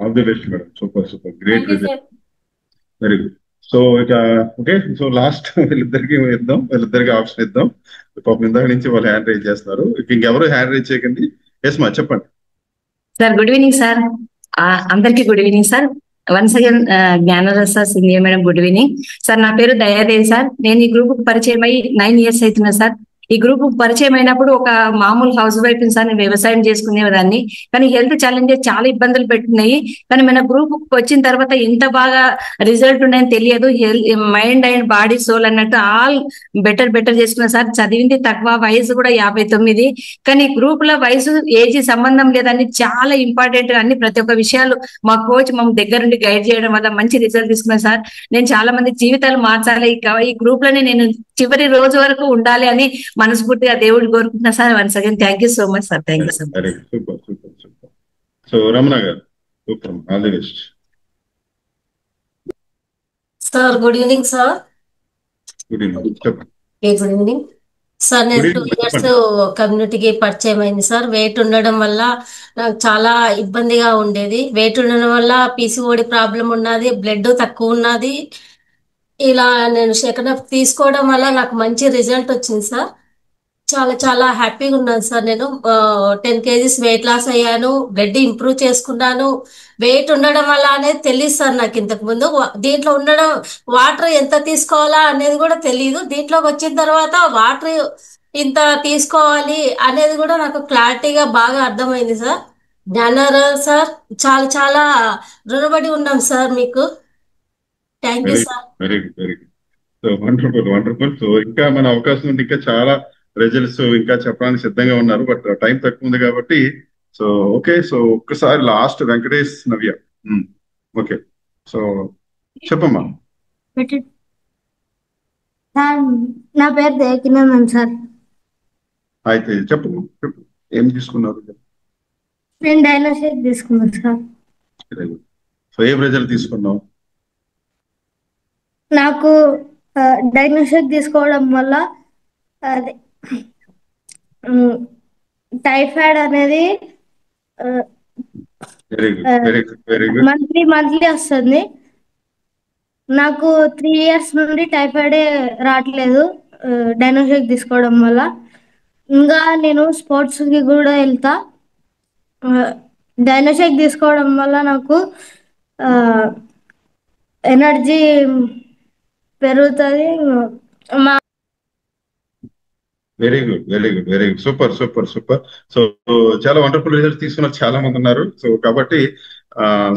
All the best madam. Super great result. Very good. So ఇక ఓకే, సో లాస్ట్ వీళ్ళిద్దరికి ఆప్షన్ ఇద్దాం. పాపం ఇందాక నుంచి వాళ్ళు హ్యాండ్ రైజ్ చేస్తున్నారు. ఇంకెవరు హ్యాండ్ రైజ్ చేయకండి. ఎస్ మా చెప్పండి సార్. గుడ్ ఈవినింగ్ సార్, అందరికి good evening sir. Once again Gnanaraj sir, Cynthia madam good evening sir. నా పేరు దయాదేవి సార్. నేను ఈ గ్రూప్ పరిచయం అయ్యి 9 years అవుతున్నా సార్. ఈ గ్రూప్ పరిచయం అయినప్పుడు ఒక మామూలు హౌస్ వైఫ్ సార్, నేను వ్యవసాయం చేసుకునేదాన్ని. కానీ హెల్త్ ఛాలెంజెస్ చాలా ఇబ్బందులు పెట్టినాయి. కానీ మన గ్రూప్ వచ్చిన తర్వాత ఎంత బాగా రిజల్ట్ ఉన్నాయని తెలియదు. మైండ్ అండ్ బాడీ సోల్ అన్నట్టు ఆల్ బెటర్ చేసుకున్నా సార్. చదివింది తక్కువ, వయసు కూడా 59. కానీ గ్రూప్ లో వయసు ఏజ్ సంబంధం లేదని చాలా ఇంపార్టెంట్ అన్ని ప్రతి ఒక్క విషయాలు మా కోచ్ మా దగ్గరుండి గైడ్ చేయడం వల్ల మంచి రిజల్ట్ తీసుకున్నాను సార్. నేను చాలా మంది జీవితాలు మార్చాలి, ఈ గ్రూప్ లోనే నేను చివరి రోజు వరకు ఉండాలి అని మనస్ఫూర్తిగా దేవుడు కోరుకుంటున్నా sir. Once again thank you so much sir. Thank you so much. Super. So Ramana garu, super, all the best sir. Good evening sir. Good evening, చెప్పండి. Good evening sir. నేను 2 years కమ్యూనిటీకి పరిచయం అయింది సార్. వెయిట్ ఉండడం వల్ల నాకు చాలా ఇబ్బందిగా ఉండేది. వెయిట్ ఉండడం వల్ల పీసీఓడి ప్రాబ్లం ఉన్నది, బ్లడ్ తక్కువ ఉన్నది. ఇలా నేను సెకండ్ హాఫ్ తీసుకోవడం వల్ల నాకు మంచి రిజల్ట్ వచ్చింది సార్. చాలా హ్యాపీగా ఉన్నాను సార్. నేను 10 kgs వెయిట్ లాస్ అయ్యాను, బ్లడ్ ఇంప్రూవ్ చేసుకున్నాను. వెయిట్ ఉండడం వల్ల అనేది తెలియదు సార్ నాకు ఇంతకు ముందు. దీంట్లో ఉండడం వాటర్ ఎంత తీసుకోవాలా అనేది కూడా తెలియదు. దీంట్లోకి వచ్చిన తర్వాత వాటర్ ఇంత తీసుకోవాలి అనేది కూడా నాకు క్లారిటీగా బాగా అర్థమైంది సార్. జ్ఞానరాజ్ సార్, చాలా రుణపడి ఉన్నాం సార్ మీకు. Thank you sir. Very good. So wonderful. So ఇంకా మన అవకాశం ఉంది, ఇంకా చాలా రిజల్ట్స్ ఇంకా చెప్పడానికి సిద్ధంగా ఉన్నారు. బట్ టైం తక్కువ ఉంది కాబట్టి సో ఓకే. సో ఒక్కసారి లాస్ట్ వెంకటేష్ నవ్య. ఓకే, సో చెప్పమ్మా. నా పేరు దేకినందన్ సార్. అయితే చెప్పు ఏం తీసుకున్నారు? నేను డైనోషేక్ తీసుకున్నాను సార్. సో ఏం రిజల్ట్ తీసుకున్నావు? నాకు డైనోషేక్ తీసుకోవడం వల్ల అది టైఫాయిడ్ అనేది మంత్లీ వస్తుంది. నాకు 3 years నుండి టైఫాయిడే రావట్లేదు డైనోషేక్ తీసుకోవడం వల్ల. ఇంకా నేను స్పోర్ట్స్ కి కూడా వెళ్తా. డైనోషేక్ తీసుకోవడం వల్ల నాకు ఎనర్జీ పెరుగుతుంది. మా వెరీ గుడ్. సూపర్. సో చాలా వండర్ఫుల్ రిజల్ట్స్ తీసుకున్నారు, చాలా మంది ఉన్నారు. సో కాబట్టి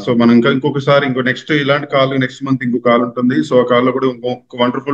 సో మనం ఇంకొకసారి నెక్స్ట్ ఇలాంటి కాల్ నెక్స్ట్ మంత్ ఇంకో కాల్ ఉంటుంది. సో ఆ కాల్లో కూడా ఇంకొక వండర్ఫుల్